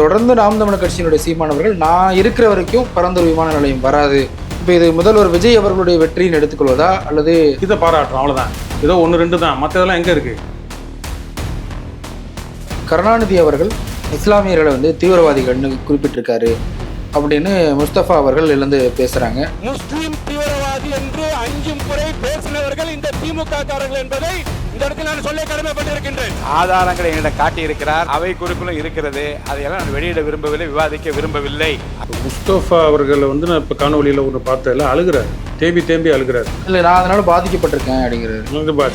தொடர்ந்து நாம் தமிழர் கட்சியினுடைய சீமானவர்கள் நான் இருக்கிற வரைக்கும் பரந்தூர் விமான நிலையம் வராது. இப்போ இது முதல்வர் விஜய் அவர்களுடைய வெற்றின்னு எடுத்துக்கொள்வதா அல்லது இதை பாராட்டுறோம், அவ்வளோதான். ஏதோ 1-2 தான், மற்றதெல்லாம் எங்கே இருக்குது? கருணாநிதி அவர்கள் இஸ்லாமியர்களை வந்து தீவிரவாதிகள்னு குறிப்பிட்டிருக்காரு அப்படின்னு முஸ்தபா அவர்கள் எழுந்து பேசுறாங்க. முஸ்லிம் தீவிரவாதி என்று 5 முறை பேசினவர்கள் இந்த திமுக காரர்கள் என்பதை இந்த இடத்தில் நான் சொல்ல கடமைப்பட்டிருக்கின்றேன். ஆதாரங்களை என்னிடம் காட்டியிருக்கிறார், அவை குறிப்பிலும் இருக்கிறது. அதையெல்லாம் நான் வெளியிட விரும்பவில்லை, விவாதிக்க விரும்பவில்லை. முஸ்தபா அவர்களை வந்து நான் இப்போ காணொலியில் ஒன்று பார்த்ததில்ல, அழுகிறார், தேம்பி அழுகிறார். இல்லை நான் அதனால பாதிக்கப்பட்டிருக்கேன் அப்படிங்கிறாரு.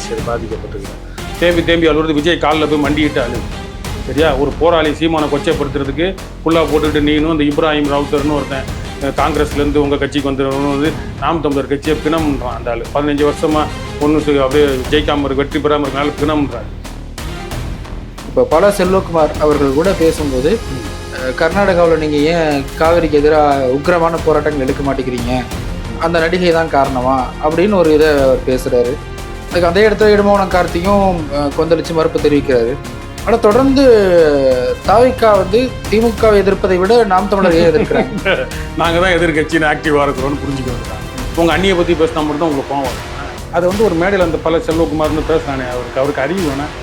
சரி, பாதிக்கப்பட்டிருக்கிறேன், தேம்பி அழுகிறது. விஜய் காலில் போய் மண்டிட்டு அழு, சரியா? ஒரு போராளி சீமானை கொச்சைப்படுத்துறதுக்கு ஃபுல்லாக போட்டுக்கிட்டு நீனும் இந்த இப்ராஹிம் ராவுத்தர்னு ஒருத்தன் காங்கிரஸ்லேருந்து உங்கள் கட்சிக்கு வந்துடுறவனும் வந்து நாம் தமிழர் கட்சியை பிணம்ன்றான். அந்த ஆள் 15 வருஷமாக ஒன்று அப்படியே ஜெயிக்காமல் இருக்கு, வெற்றி பெறாமல் இருக்கனால பிணம்ன்றார். இப்போ பல செல்வகுமார் அவர்கள் கூட பேசும்போது கர்நாடகாவில் நீங்கள் ஏன் காவிரிக்கு எதிராக உக்கிரமான போராட்டங்கள் எடுக்க மாட்டேங்கிறீங்க, அந்த நடிகை தான் காரணமா அப்படின்னு ஒரு இதை அவர் பேசுகிறாரு. அதுக்கு அதே இடத்துல இடுமோனம் கார்த்தியும் கொந்தளிச்சு மறுப்பு தெரிவிக்கிறாரு. ஆனால் தொடர்ந்து தாவிகா வந்து திமுகவை எதிர்ப்பதை விட நாம் தமிழர் ஏன் எதிர்க்கிறாங்க? நாங்கள் தான் எதிர்கட்சின்னு ஆக்டிவாக இருக்கிறோம்னு புரிஞ்சுக்கிறாங்க. உங்கள் அண்ணியை பற்றி பேசினா மட்டும் தான் உங்களுக்கு கோவம். அது வந்து ஒரு மேடையில் அந்த பல செல்வகுமார்னு பேசுறானே, அவருக்கு அறிவு வேணாம்.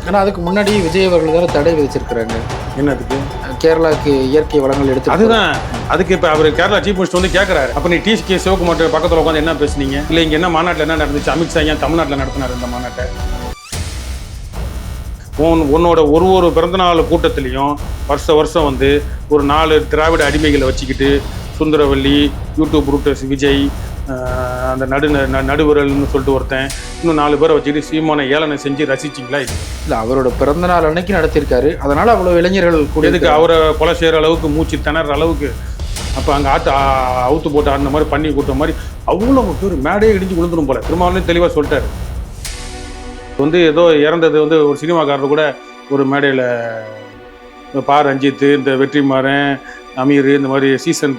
ஏன்னா அதுக்கு முன்னாடி விஜய் அவர்கள் தானே தடை விதிச்சிருக்கிறாங்க. என்னதுக்கு? கேரளாவுக்கு இயற்கை வளங்கள் எடுத்து. அதுதான், அதுக்கு இப்போ அவர் கேரளா சீஃப் மினிஸ்டர் வந்து கேட்குறாரு, அப்போ நீ டிசிகே சிவகுமார் பக்கத்தில் உட்காந்து என்ன பேசுனீங்க? இல்லை இங்கே என்ன மாநாட்டில் என்ன நடந்துச்சு? அமித்ஷா ஏன் தமிழ்நாட்டில் நடத்தினார் இந்த மாநாட்டை? உன்னோட ஒரு பிறந்தநாள் கூட்டத்திலையும் வருஷம் வந்து ஒரு 4 திராவிட அடிமைகளை வச்சுக்கிட்டு சுந்தரவல்லி, யூடியூப் ரூட்டர்ஸ் விஜய், அந்த நடுவரல்னு சொல்லிட்டு ஒருத்தன், இன்னும் 4 பேரை வச்சுக்கிட்டு சீமானை ஏளனை செஞ்சு ரசிச்சிங்களா? இல்லை அவரோட பிறந்தநாள் அன்னைக்கு நடத்தியிருக்காரு, அதனால அவ்வளோ இளைஞர்கள் கூட எதுக்கு அவரை கொலை செய்கிற அளவுக்கு மூச்சு திணற அளவுக்கு அப்போ அங்கே அவுத்து போட்டு ஆடின மாதிரி பண்ணி கூட்ட மாதிரி அவ்வளோ பேர் மேடையே இடிஞ்சு விழுந்துடும் போல. திருமாவளவன் தெளிவாக சொல்லிட்டாரு. வந்து ஏதோ இறந்தது வந்து ஒரு சினிமாக்காரர் கூட ஒரு மேடையில் பா ரஞ்சித், இந்த வெற்றிமாறன், அமீர், இந்த மாதிரி சீசன்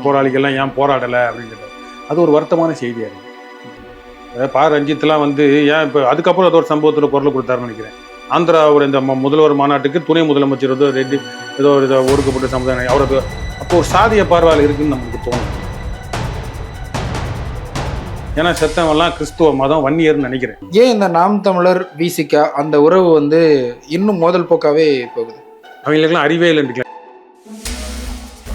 போராளிகள்லாம் ஏன் போராடலை அப்படிங்கிறது அது ஒரு வருத்தமான செய்தியாக இருக்குது. பா ரஞ்சித்லாம் வந்து ஏன் இப்போ அதுக்கப்புறம் ஏதோ ஒரு சம்பவத்தில் குரல் கொடுத்தாருன்னு நினைக்கிறேன். ஆந்திராவோட இந்த முதல்வர் மாநாட்டுக்கு துணை முதலமைச்சர் வந்து ரெட்டி ஏதோ ஒரு ஒடுக்கப்பட்ட சமுதாயம் அவரது அப்போ ஒரு சாதிய பார்வையில் இருக்குன்னு நமக்கு தோணும். ஏன்னா செத்தவெல்லாம் கிறிஸ்துவ மதம் வன்னியர்னு நினைக்கிறேன். ஏன் இந்த நாம் தமிழர் விசிகா அந்த உறவு வந்து இன்னும் மோதல் போக்காவே போகுது? அவங்களுக்கெல்லாம் அறிவே இல்லைன்னு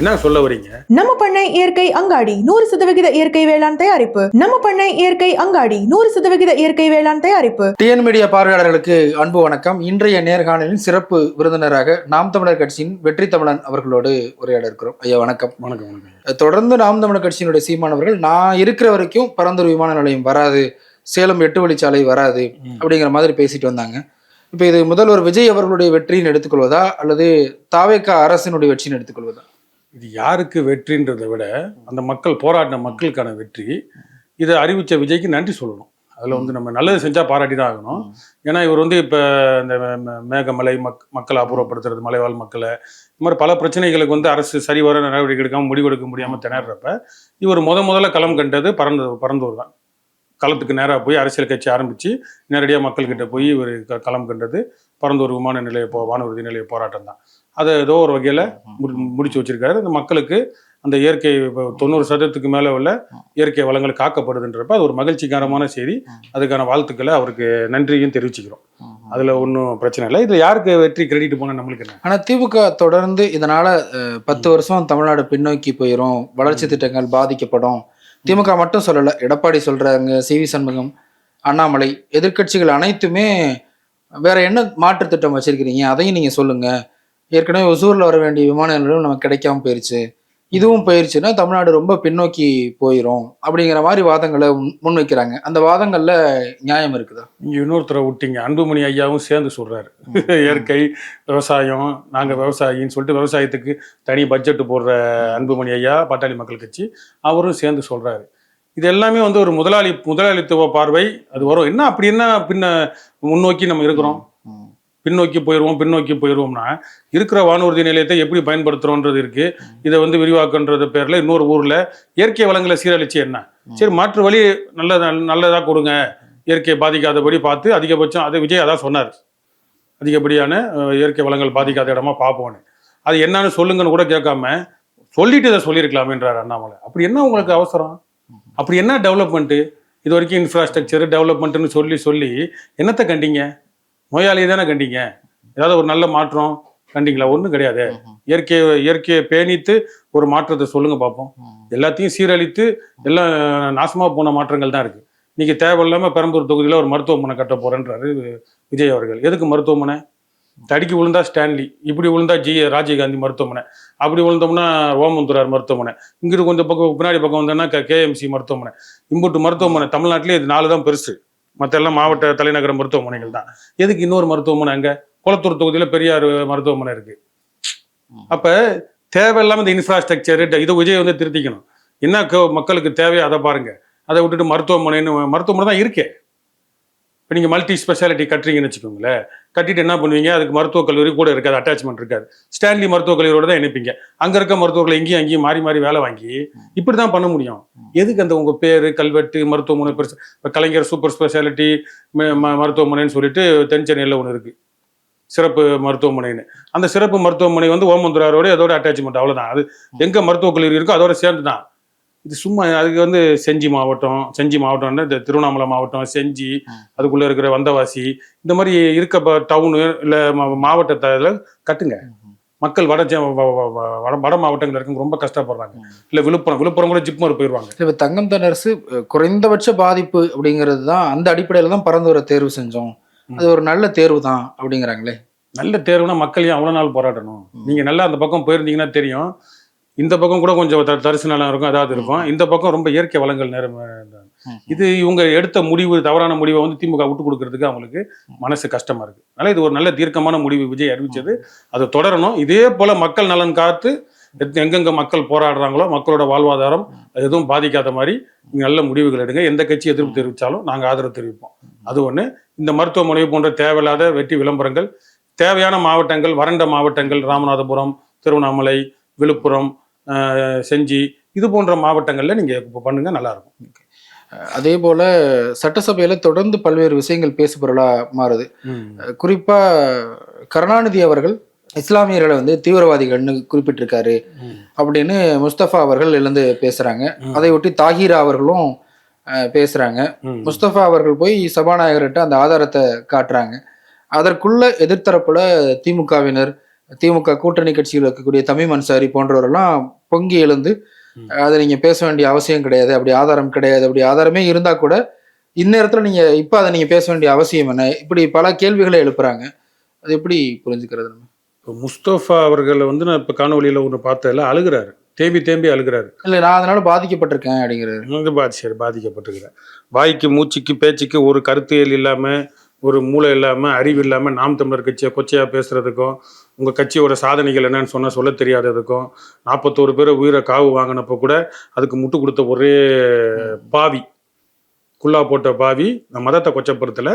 என்ன சொல்ல வரீங்க? நம்ம பண்ணை இயற்கை அங்காடி 100% இயற்கை வேளாண் தயாரிப்பு. நம்ம பண்ணை இயற்கை அங்காடி 100% இயற்கை வேளாண் தயாரிப்பு. டிஎன் மீடியா பார்வையாளர்களுக்கு அன்பு வணக்கம். இன்றைய நேர்காணலின் சிறப்பு விருந்தினராக நாம் தமிழர் கட்சியின் வெற்றி தமிழன் அவர்களோடு உரையாட இருக்கிறோம். ஐயா வணக்கம். வணக்கம். தொடர்ந்து நாம் தமிழர் கட்சியினுடைய சீமானவர்கள் நான் இருக்கிற வரைக்கும் பரந்தூர் விமான நிலையம் வராது, சேலம் 8 வழிச்சாலை வராது அப்படிங்கிற மாதிரி பேசிட்டு வந்தாங்க. இப்போ இது முதல்வர் விஜய் அவர்களுடைய வெற்றின்னு எடுத்துக்கொள்வதா அல்லது தாவேகா அரசினுடைய வெற்றின்னு எடுத்துக்கொள்வதா? இது யாருக்கு வெற்றின்றதை விட அந்த மக்கள் போராடின மக்களுக்கான வெற்றி. இதை அறிவித்த விஜய்க்கு நன்றி சொல்லணும். அதில் வந்து நம்ம நல்லது செஞ்சால் பாராட்டி தான் ஆகணும். ஏன்னா இவர் வந்து இப்போ இந்த மேகமலை மக்களை அப்புறப்படுத்துறது, மலைவாழ் மக்களை, இந்த மாதிரி பல பிரச்சனைகளுக்கு வந்து அரசு சரிவர நடவடிக்கை எடுக்காமல் முடிவெடுக்க முடியாமல் திணறப்ப இவர் முதல்ல களம் கண்டது பரந்தூர் தான். களத்துக்கு நேராக போய் அரசியல் கட்சி ஆரம்பித்து நேரடியாக மக்கள்கிட்ட போய் ஒரு களம் கண்டது பரந்தூர் விமான நிலைய வானூர்தி நிலைய போராட்டம் தான். அதை ஏதோ ஒரு வகையில் முடிச்சு வச்சிருக்காரு. அந்த மக்களுக்கு அந்த இயற்கை 90% மேலே உள்ள இயற்கை வளங்கள் காக்கப்படுதுன்றப்ப அது ஒரு மகிழ்ச்சிகரமான செய்தி. அதுக்கான வாழ்த்துக்களை அவருக்கு நன்றியும் தெரிவிச்சுக்கிறோம். அதில் ஒன்றும் பிரச்சனை இல்லை. இதில் யாருக்கு வெற்றி கிரெடிட் போனால் நம்மளுக்கு என்ன? ஆனால் திமுக தொடர்ந்து இதனால் 10 வருஷம் தமிழ்நாடு பின்னோக்கி போயிடும், வளர்ச்சி திட்டங்கள் பாதிக்கப்படும். திமுக மட்டும் சொல்லலை, எடப்பாடி சொல்கிறாங்க, சிவி சண்முகம், அண்ணாமலை, எதிர்கட்சிகள் அனைத்துமே வேற என்ன மாற்று திட்டம் வச்சிருக்கிறீங்க அதையும் நீங்கள் சொல்லுங்கள். ஏற்கனவே ஒசூரில் வர வேண்டிய விமான நிலையம் நமக்கு கிடைக்காம போயிடுச்சு, இதுவும் போயிடுச்சுன்னா தமிழ்நாடு ரொம்ப பின்னோக்கி போயிடும் அப்படிங்கிற மாதிரி வாதங்களை முன்வைக்கிறாங்க. அந்த வாதங்கள்ல நியாயம் இருக்குதா? இங்கே இன்னொருத்தரை விட்டீங்க, அன்புமணி ஐயாவும் சேர்ந்து சொல்கிறாரு. இயற்கை விவசாயம், நாங்கள் விவசாயின்னு சொல்லிட்டு விவசாயத்துக்கு தனி பட்ஜெட்டு போடுற அன்புமணி ஐயா, பாட்டாளி மக்கள் கட்சி, அவரும் சேர்ந்து சொல்கிறாரு. இது எல்லாமே வந்து ஒரு முதலாளித்துவ பார்வை அது வரும். என்ன அப்படி என்ன முன்னோக்கி நம்ம இருக்கிறோம், பின்னோக்கி போயிடுவோம்னா இருக்கிற வானூர்தி நிலையத்தை எப்படி பயன்படுத்துறோன்றது இருக்கு. இதை வந்து விரிவாக்கன்றது பேர்ல இன்னொரு ஊர்ல இயற்கை வளங்களை சீரழிச்சு என்ன சரி மாற்று வழி நல்லதா கொடுங்க, இயற்கையை பாதிக்காதபடி பார்த்து அதிகபட்சம் அது விஜய் அதான் சொன்னார், அதிகப்படியான இயற்கை வளங்கள் பாதிக்காத இடமா பார்ப்போன்னு. அது என்னன்னு சொல்லுங்கன்னு கூட கேட்காம சொல்லிட்டு இதை சொல்லியிருக்கலாமேன்றார் அண்ணாமலை. அப்படி என்ன உங்களுக்கு அவசரம்? அப்படி என்ன டெவலப்மெண்ட்டு? இது வரைக்கும் இன்ஃப்ராஸ்ட்ரக்சர் டெவலப்மெண்ட்டுன்னு சொல்லி என்னத்தை கண்டீங்க? நோயாளியை தானே கண்டீங்க. ஏதாவது ஒரு நல்ல மாற்றம் கண்டிங்களா? ஒன்றும் கிடையாது. இயற்கையை பேணித்து ஒரு மாற்றத்தை சொல்லுங்க பார்ப்போம். எல்லாத்தையும் சீரழித்து எல்லாம் நாசமாக போன மாற்றங்கள் தான் இருக்கு. இன்னைக்கு தேவையில்லாமல் பெரம்பூர் தொகுதியில் ஒரு மருத்துவமனை கட்ட போறேன்றாரு விஜய் அவர்கள். எதுக்கு மருத்துவமனை? தடிக்கு விழுந்தா ஸ்டான்லி, இப்படி விழுந்தா ராஜீவ்காந்தி மருத்துவமனை, அப்படி விழுந்தோம்னா ஓமந்துரார் மருத்துவமனை, இங்கிட்டு கொஞ்சம் பக்கம் பின்னாடி பக்கம் வந்தோம்னா கேஎம்சி மருத்துவமனை. இம்புட்டு மருத்துவமனை தமிழ்நாட்டிலே இது 4 தான் பெருசு. மற்ற எல்லாம் மாவட்ட தலைநகர மருத்துவமனைகள் தான். எதுக்கு இன்னொரு மருத்துவமனை? அங்கே குளத்தூர் தொகுதியில் பெரியார் மருத்துவமனை இருக்கு. அப்ப தேவையில்லாம இந்த இன்ஃப்ராஸ்ட்ரக்சர் இதை விஜய் வந்து திருத்திக்கணும். என்ன மக்களுக்கு தேவையோ அதை பாருங்க. அதை விட்டுட்டு மருத்துவமனை தான் இருக்கே. இப்போ நீங்கள் மல்டி ஸ்பெஷாலிட்டி கட்டுறீங்கன்னு வச்சுக்கோங்களேன். கட்டிட்டு என்ன பண்ணுவீங்க? அதுக்கு மருத்துவக் கல்லூரி கூட இருக்காது, அட்டாச்மெண்ட் இருக்காது. ஸ்டான்லி மருத்துவக் கல்லூரியோட தான் இணைப்பீங்க. அங்கே இருக்க மருத்துவர்களை இங்கேயும் அங்கேயும் மாறி வேலை வாங்கி இப்படி தான் பண்ண முடியும். எதுக்கு அந்த உங்கள் பேர் கல்வெட்டு மருத்துவமனை பெருசு? இப்போ கலைஞர் சூப்பர் ஸ்பெஷாலிட்டி மருத்துவமனைன்னு சொல்லிட்டு தென் சென்னையில் ஒன்று இருக்குது, சிறப்பு மருத்துவமனைன்னு. அந்த சிறப்பு மருத்துவமனை வந்து ஓமந்துராரோட அதோட அட்டாச்மெண்ட், அவ்வளோதான். அது எங்கே மருத்துவக் கல்லூரி இருக்கோ அதோட சேர்ந்து தான். இது சும்மா அதுக்கு வந்து செஞ்சி மாவட்டம்னா இந்த திருவண்ணாமலை மாவட்டம், செஞ்சி, அதுக்குள்ளே இருக்கிற வந்தவாசி, இந்த மாதிரி இருக்க டவுனு இல்லை மாவட்டத்தில் கட்டுங்க. மக்கள் வட மாவட்டங்கள் இருக்கும் ரொம்ப கஷ்டப்படுறாங்க. இல்லை விழுப்புரம் கூட ஜிப்மர் போயிடுவாங்க. இப்போ தங்கம் தென்னரசு குறைந்தபட்ச பாதிப்பு அப்படிங்கிறது தான், அந்த அடிப்படையில் தான் பரந்தூரை தேர்வு செஞ்சோம், அது ஒரு நல்ல தேர்வு தான் அப்படிங்கிறாங்களே. நல்ல தேர்வுனா மக்கள் ஏன் அவ்வளோ நாள் போராடணும்? நீங்கள் நல்லா அந்த பக்கம் போயிருந்தீங்கன்னா தெரியும். இந்த பக்கம் கூட கொஞ்சம் தரிசு நிலம் இருக்கும், அதாவது இருக்கும். இந்த பக்கம் ரொம்ப இயற்கை வளங்கள் நேரம். இது இவங்க எடுத்த முடிவு, தவறான முடிவை வந்து திமுக விட்டு கொடுக்கறதுக்கு அவங்களுக்கு மனசு கஷ்டமா இருக்கு. அதனால இது ஒரு நல்ல தீர்க்கமான முடிவு விஜய் அறிவிச்சது. அதை தொடரணும். இதே போல மக்கள் நலன் காத்து எங்கெங்க மக்கள் போராடுறாங்களோ மக்களோட வாழ்வாதாரம் எதுவும் பாதிக்காத மாதிரி நல்ல முடிவுகள் எடுங்க. எந்த கட்சி எதிர்ப்பு தெரிவித்தாலும் நாங்கள் ஆதரவு தெரிவிப்போம். அது ஒன்று. இந்த மருத்துவமனை போன்ற தேவையில்லாத வெற்றி விளம்பரங்கள், தேவையான மாவட்டங்கள், வறண்ட மாவட்டங்கள், ராமநாதபுரம், திருவண்ணாமலை, விழுப்புரம், செஞ்சி, இது போன்ற மாவட்டங்களில் நீங்கள் இப்போ பண்ணுங்க, நல்லாயிருக்கும். அதே போல் சட்டசபையில் தொடர்ந்து பல்வேறு விஷயங்கள் பேசுபொருளாக மாறுது. குறிப்பாக கருணாநிதி அவர்கள் இஸ்லாமியர்களை வந்து தீவிரவாதிகள்னு குறிப்பிட்டிருக்காரு அப்படின்னு முஸ்தபா அவர்கள் எழுந்து பேசுகிறாங்க. அதை ஒட்டி தாஹீரா அவர்களும் பேசுகிறாங்க. முஸ்தபா அவர்கள் போய் சபாநாயகர்கிட்ட அந்த ஆதாரத்தை காட்டுறாங்க. அதற்குள்ள எதிர்த்தரப்புல திமுகவினர், திமுக கூட்டணி கட்சியில் இருக்கக்கூடிய தமிம் அன்சாரி போன்றவரெல்லாம் பொங்கி எழுந்து அதை நீங்க பேச வேண்டிய அவசியம் கிடையாது, அப்படி ஆதாரம் கிடையாது, அப்படி ஆதாரமே இருந்தா கூட இந்நேரத்துல நீங்க இப்ப அதை நீங்க பேச வேண்டிய அவசியம் என்ன, இப்படி பல கேள்விகளை எழுப்புறாங்க. அது எப்படி புரிஞ்சுக்கிறது? நம்ம இப்போ முஸ்தபா அவர்களை வந்து நான் இப்போ காணொலியில் ஒன்று பார்த்ததில்ல, அழுகிறாரு, தேம்பி அழுகிறாரு. இல்லை, நான் அதனால பாதிக்கப்பட்டிருக்கேன் அப்படிங்கிறாரு. பாதிக்கப்பட்டிருக்கிறேன். வாய்க்கு மூச்சுக்கு பேச்சுக்கு ஒரு கருத்தியல் இல்லாமல், ஒரு மூளை இல்லாமல், அறிவு இல்லாமல் நாம் தமிழர் கட்சியை கொச்சையாக பேசுகிறதுக்கும், உங்கள் கட்சியோட சாதனைகள் என்னன்னு சொல்ல தெரியாததுக்கும், 41 பேரை உயிரை காவு வாங்கினப்போ கூட அதுக்கு முட்டு கொடுத்த ஒரே பாவி, குல்லா போட்ட பாவி, மதத்தை கொச்சப்படுத்தலை,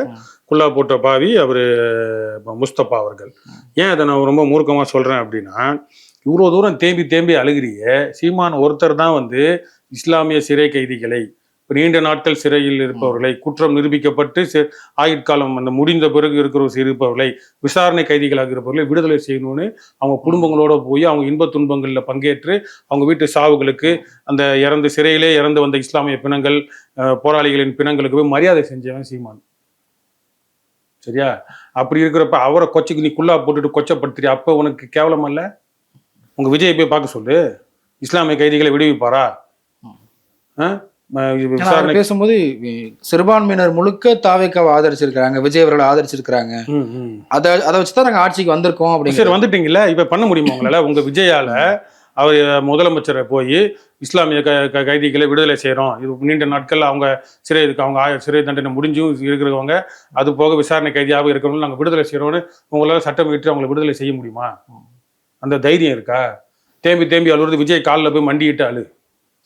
குல்லா போட்ட பாவி அவர் முஸ்தபா அவர்கள். ஏன் அதை நான் ரொம்ப மூர்க்கமாக சொல்கிறேன் அப்படின்னா, இவ்வளோ தூரம் தேம்பி அழுகிறிய சீமான் ஒருத்தர் தான் வந்து இஸ்லாமிய சிறை கைதிகளை, நீண்ட நாட்கள் சிறையில் இருப்பவர்களை, குற்றம் நிரூபிக்கப்பட்டு ஆயுட்காலம் அந்த முடிந்த பிறகு இருப்பவர்களை, விசாரணை கைதிகளாக இருப்பவர்களை விடுதலை செய்யணும்னு அவங்க குடும்பங்களோட போய் அவங்க இன்ப துன்பங்களில் பங்கேற்று அவங்க வீட்டு சாவுகளுக்கு, அந்த சிறையிலே இறந்து வந்த இஸ்லாமிய பிணங்கள், போராளிகளின் பிணங்களுக்கு போய் மரியாதை செஞ்சவன் சீமான். சரியா? அப்படி இருக்கிறப்ப அவரை கொச்சைக்கு நீ குல்லா போட்டுட்டு கொச்சப்படுத்துறி, அப்போ உனக்கு கேவலம் அல்ல? உங்க விஜய் போய் பார்க்க சொல்லு, இஸ்லாமிய கைதிகளை விடுவிப்பாரா? பேசும்போது சிறுபான்மையினர் முழுக்க தாவேக்காவை ஆதரிச்சிருக்காங்க, விஜய் அவர்களை ஆதரிச்சிருக்காங்க, அதை வச்சுதான் நாங்க ஆட்சிக்கு வந்திருக்கோம் அப்படின்னு. சரி, வந்துட்டீங்களா? இப்ப பண்ண முடியுமா உங்களால? உங்க விஜயால அவர் முதலமைச்சரை போய் இஸ்லாமிய கைதிகளை விடுதலை செய்யறோம், இது நீண்ட நாட்கள் அவங்க சிறை தண்டனை முடிஞ்சும் இருக்கிறவங்க, அது போக விசாரணை கைதியாக இருக்கிறவங்க நாங்க விடுதலை செய்யறோம்னு உங்களால சட்டம் ஏற்றி அவங்களை விடுதலை செய்ய முடியுமா? அந்த தைரியம் இருக்கா? தேம்பி அழுறது விஜய் காலில் போய் மண்டிட்டு அழு.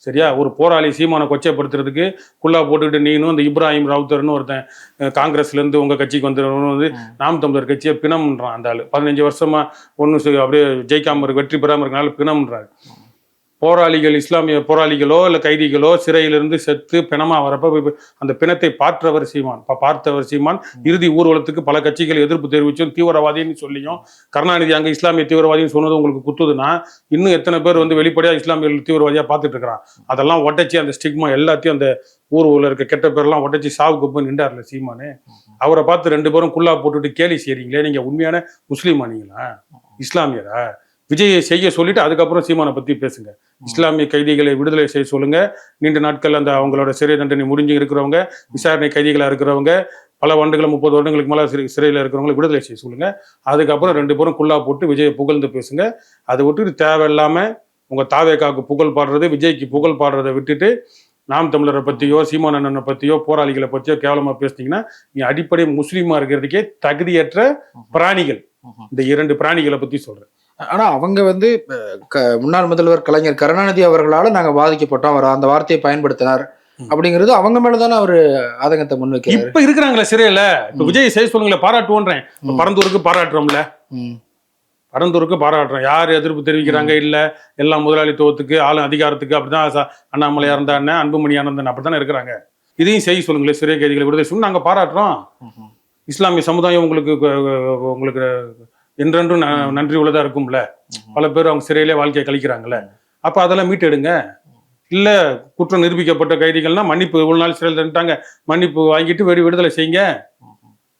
சரியா? ஒரு போராளி சீமானை கொச்சைப்படுத்துறதுக்கு குல்லா போட்டுக்கிட்டு நீனும் இந்த இப்ராஹிம் ராவுத்தர்னு ஒருத்தன் காங்கிரஸ்லேருந்து உங்கள் கட்சிக்கு வந்துடுறவனு வந்து நாம் தமிழர் கட்சியை பிணம்ன்றான். அந்த ஆள் 15 வருஷமா ஒன்றும் அப்படியே ஜெயிக்காம இருக்கு, வெற்றி பெறாமல் இருக்கனால பிணம்ன்றாரு. போராளிகள், இஸ்லாமிய போராளிகளோ இல்லை கைதிகளோ சிறையிலிருந்து செத்து பிணமா வரப்ப அந்த பிணத்தை பார்த்தவர் சீமான் இறுதி ஊர்வலத்துக்கு பல கட்சிகள் எதிர்ப்பு தெரிவிச்சும் தீவிரவாதின்னு சொல்லியும் கருணாநிதி அங்கே இஸ்லாமிய தீவிரவாதின்னு சொன்னது உங்களுக்கு குத்துதுன்னா இன்னும் எத்தனை பேர் வந்து வெளிப்படையா இஸ்லாமிய தீவிரவாதியா பார்த்துட்டு இருக்கிறான். அதெல்லாம் ஒட்டச்சி அந்த ஸ்டிக்மா எல்லாத்தையும் அந்த ஊர்வல இருக்க கெட்ட பேர்லாம் ஒட்டச்சி சாவுக்கு போய் நின்றார்ல சீமானு. அவரை பார்த்து 2 பேரும் குல்லா போட்டுட்டு கேலி செய்றீங்களே, நீங்க உண்மையான முஸ்லீமா நீங்களா, இஸ்லாமியரா? விஜயை செய்ய சொல்லிட்டு அதுக்கப்புறம் சீமானை பத்தி பேசுங்க. இஸ்லாமிய கைதிகளை விடுதலை செய்ய சொல்லுங்க. நீண்ட நாட்கள் அந்த அவங்களோட சிறை தண்டனை முடிஞ்சு இருக்கிறவங்க, விசாரணை கைதிகளா இருக்கிறவங்க, பல ஆண்டுகள் 30 வருடங்களுக்கு மேல சிறையில் இருக்கிறவங்களை விடுதலை செய்ய சொல்லுங்க. அதுக்கப்புறம் 2 பேரும் குல்லா போட்டு விஜயை புகழ்ந்து பேசுங்க. அதை விட்டுட்டு தேவையில்லாம உங்க தாவேக்காவுக்கு புகழ் பாடுறது, விஜய்க்கு புகழ் பாடுறதை விட்டுட்டு நாம் தமிழரை பத்தியோ சீமான் அண்ணனை பத்தியோ போராளிகளை பத்தியோ கேவலமா பேசுனீங்கன்னா நீ அடிப்படை முஸ்லீமா இருக்கிறதுக்கே தகுதியற்ற பிராணிகள். இந்த 2 பிராணிகளை பத்தி சொல்றேன். ஆனா அவங்க வந்து முன்னாள் முதல்வர் கலைஞர் கருணாநிதி அவர்களால நாங்க பாதிக்கப்பட்டோம், அவர் அந்த வார்த்தையை பயன்படுத்தினார் அப்படிங்கிறது அவங்க மேலதானே அவரு ஆதங்கத்தை முன்வைக்கிறாரு. இப்ப இருக்கிறாங்களே சிறையில, இப்ப விஜய் செய்ய சொல்லுங்களேன், பாராட்டுவோன்றேன். பரந்தூருக்கு பாராட்டுறோம்ல, பரந்தூருக்கு பாராட்டுறோம். யார் எதிர்ப்பு தெரிவிக்கிறாங்க? இல்ல எல்லாம் முதலாளித்துவத்துக்கு அதிகாரத்துக்கு அப்படிதான் அண்ணாமலையா இருந்தானே, அன்புமணியா இருந்தானே அப்படித்தானே இருக்கிறாங்க. இதையும் செய்ய சொல்லுங்களேன், சிறை கைதிகளை விடுதலை சொல்லி நாங்க பாராட்டுறோம். இஸ்லாமிய சமுதாயம் உங்களுக்கு என்றென்றும் நன்றி உள்ளதா இருக்கும்ல. பல பேர் அவங்க சிறையிலே வாழ்க்கையை கழிக்கிறாங்கல்ல. அப்ப அதெல்லாம் மீட்டெடுங்க. இல்ல குற்றம் நிரூபிக்கப்பட்ட கைதிகள்னா மன்னிப்பு, இவ்வளவு நாள் சிறையில் தந்துட்டாங்க, மன்னிப்பு வாங்கிட்டு விடுதலை செய்யுங்க.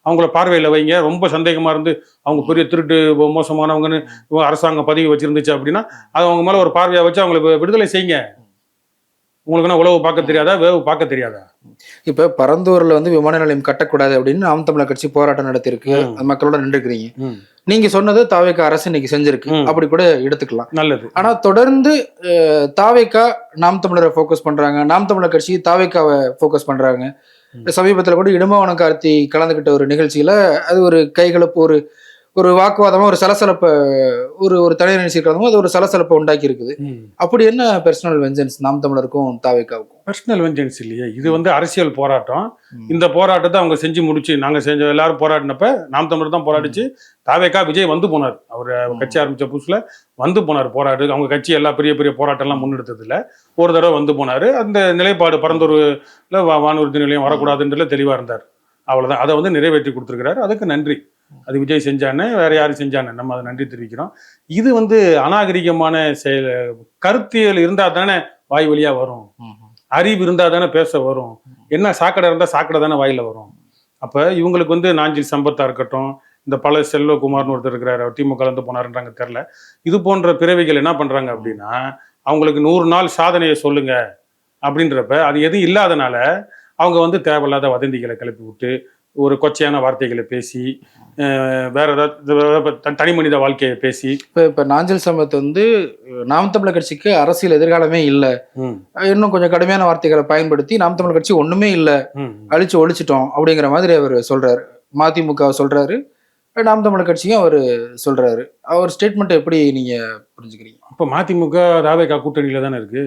அவங்கள பார்வையில் வைங்க. ரொம்ப சந்தேகமா இருந்து அவங்க பெரிய திருட்டு மோசமானவங்கன்னு அரசாங்கம் பதிவு வச்சிருந்துச்சு அப்படின்னா அது அவங்க மேல ஒரு பார்வையா வச்சு அவங்களை விடுதலை செய்யுங்க. உங்களுக்குன்னா உழவு பார்க்க தெரியாதா, வேவு பார்க்க தெரியாதா? இப்ப பரந்தூர்ல வந்து விமான நிலையம் கட்டக்கூடாது அப்படின்னு நாம் தமிழர் கட்சி போராட்டம் நடத்திருக்கு, மக்களோட நின்றுக்கிறீங்க. நீங்க சொன்னது தாவேக்கா அரசு இன்னைக்கு செஞ்சிருக்கு, அப்படி கூட எடுத்துக்கலாம், நல்லது. ஆனா தொடர்ந்து தாவேக்கா நாம் தமிழரை ஃபோக்கஸ் பண்றாங்க, நாம் தமிழர் கட்சி தாவேக்காவை ஃபோக்கஸ் பண்றாங்க. சமீபத்தில் கூட இடும்பவனம் கார்த்தி கலந்துகிட்ட ஒரு நிகழ்ச்சியில அது ஒரு கைகலப்பு, ஒரு வாக்குவாதமா, ஒரு சலசலப்பை, ஒரு தனியார் நினைச்சிருக்கிறதும் அது ஒரு சலசலப்பை உண்டாக்கி இருக்குது. அப்படி என்ன பர்சனல் வெஞ்சன்ஸ் நாம் தமிழருக்கும் தாவேக்காவுக்கும்? பர்சனல் வெஞ்சன்ஸ் இல்லையே, இது வந்து அரசியல் போராட்டம். இந்த போராட்டத்தை அவங்க செஞ்சு முடிச்சு நாங்க எல்லாரும் போராடினப்ப நாம் தமிழர் தான் போராடிச்சு. தாவேக்கா விஜய் வந்து போனார், அவர் கட்சி ஆரம்பிச்ச புதுசுல வந்து போனார் போராடு. அவங்க கட்சி எல்லா பெரிய பெரிய போராட்டம் எல்லாம் முன்னெடுத்ததுல ஒரு தடவை வந்து போனாரு. அந்த நிலைப்பாடு பரந்தூர்ல வானூர்தி நிலையம் வரக்கூடாதுன்றதுல தெளிவா இருந்தார். அவ்வளவுதான். அதை வந்து நிறைவேற்றி கொடுத்துருக்கிறாரு. அதுக்கு நன்றி. அது விஜய் செஞ்சானே, வேற யாரும் செஞ்சானே, நம்ம அதை நன்றி தெரிவிக்கிறோம். இது வந்து அநாகரிகமான செயல். கருத்தியல் இருந்தா தானே வாய் வழியா வரும், அறிவு இருந்தா தானே பேச வரும். என்ன சாக்கடை இருந்தா சாக்கடை தானே வாயில வரும். அப்ப இவங்களுக்கு வந்து நாஞ்சில் சம்பத்தா இருக்கட்டும், இந்த பல செல்வகுமார்னு ஒருத்தர் இருக்கிறாரு, அவர் திமுக வந்து போனாருன்றாங்க தெரியல. இது போன்ற பிறவிகள் என்ன பண்றாங்க அப்படின்னா அவங்களுக்கு 100 நாள் சாதனையை சொல்லுங்க அப்படின்றப்ப அது எதுவும் இல்லாதனால அவங்க வந்து தேவையில்லாத வதந்திகளை கிளப்பி விட்டு ஒரு கொச்சையான வார்த்தைகளை பேசி வேற ஏதாவது தனி மனித வாழ்க்கையை பேசி இப்ப நாஞ்சில் சம்பத் வந்து நாம் தமிழர் கட்சிக்கு அரசியல் எதிர்காலமே இல்லை, இன்னும் கொஞ்சம் கடுமையான வார்த்தைகளை பயன்படுத்தி நாம் தமிழர் கட்சி ஒண்ணுமே இல்லை, ஒழிச்சிட்டோம் அப்படிங்கிற மாதிரி அவர் சொல்றாரு. மதிமுக சொல்றாரு, நாம் தமிழர் கட்சியும் அவர் சொல்றாரு. அவர் ஸ்டேட்மெண்ட் எப்படி நீங்க புரிஞ்சுக்கிறீங்க? இப்ப மதிமுக தாவேக்கா கூட்டணியில தானே இருக்கு.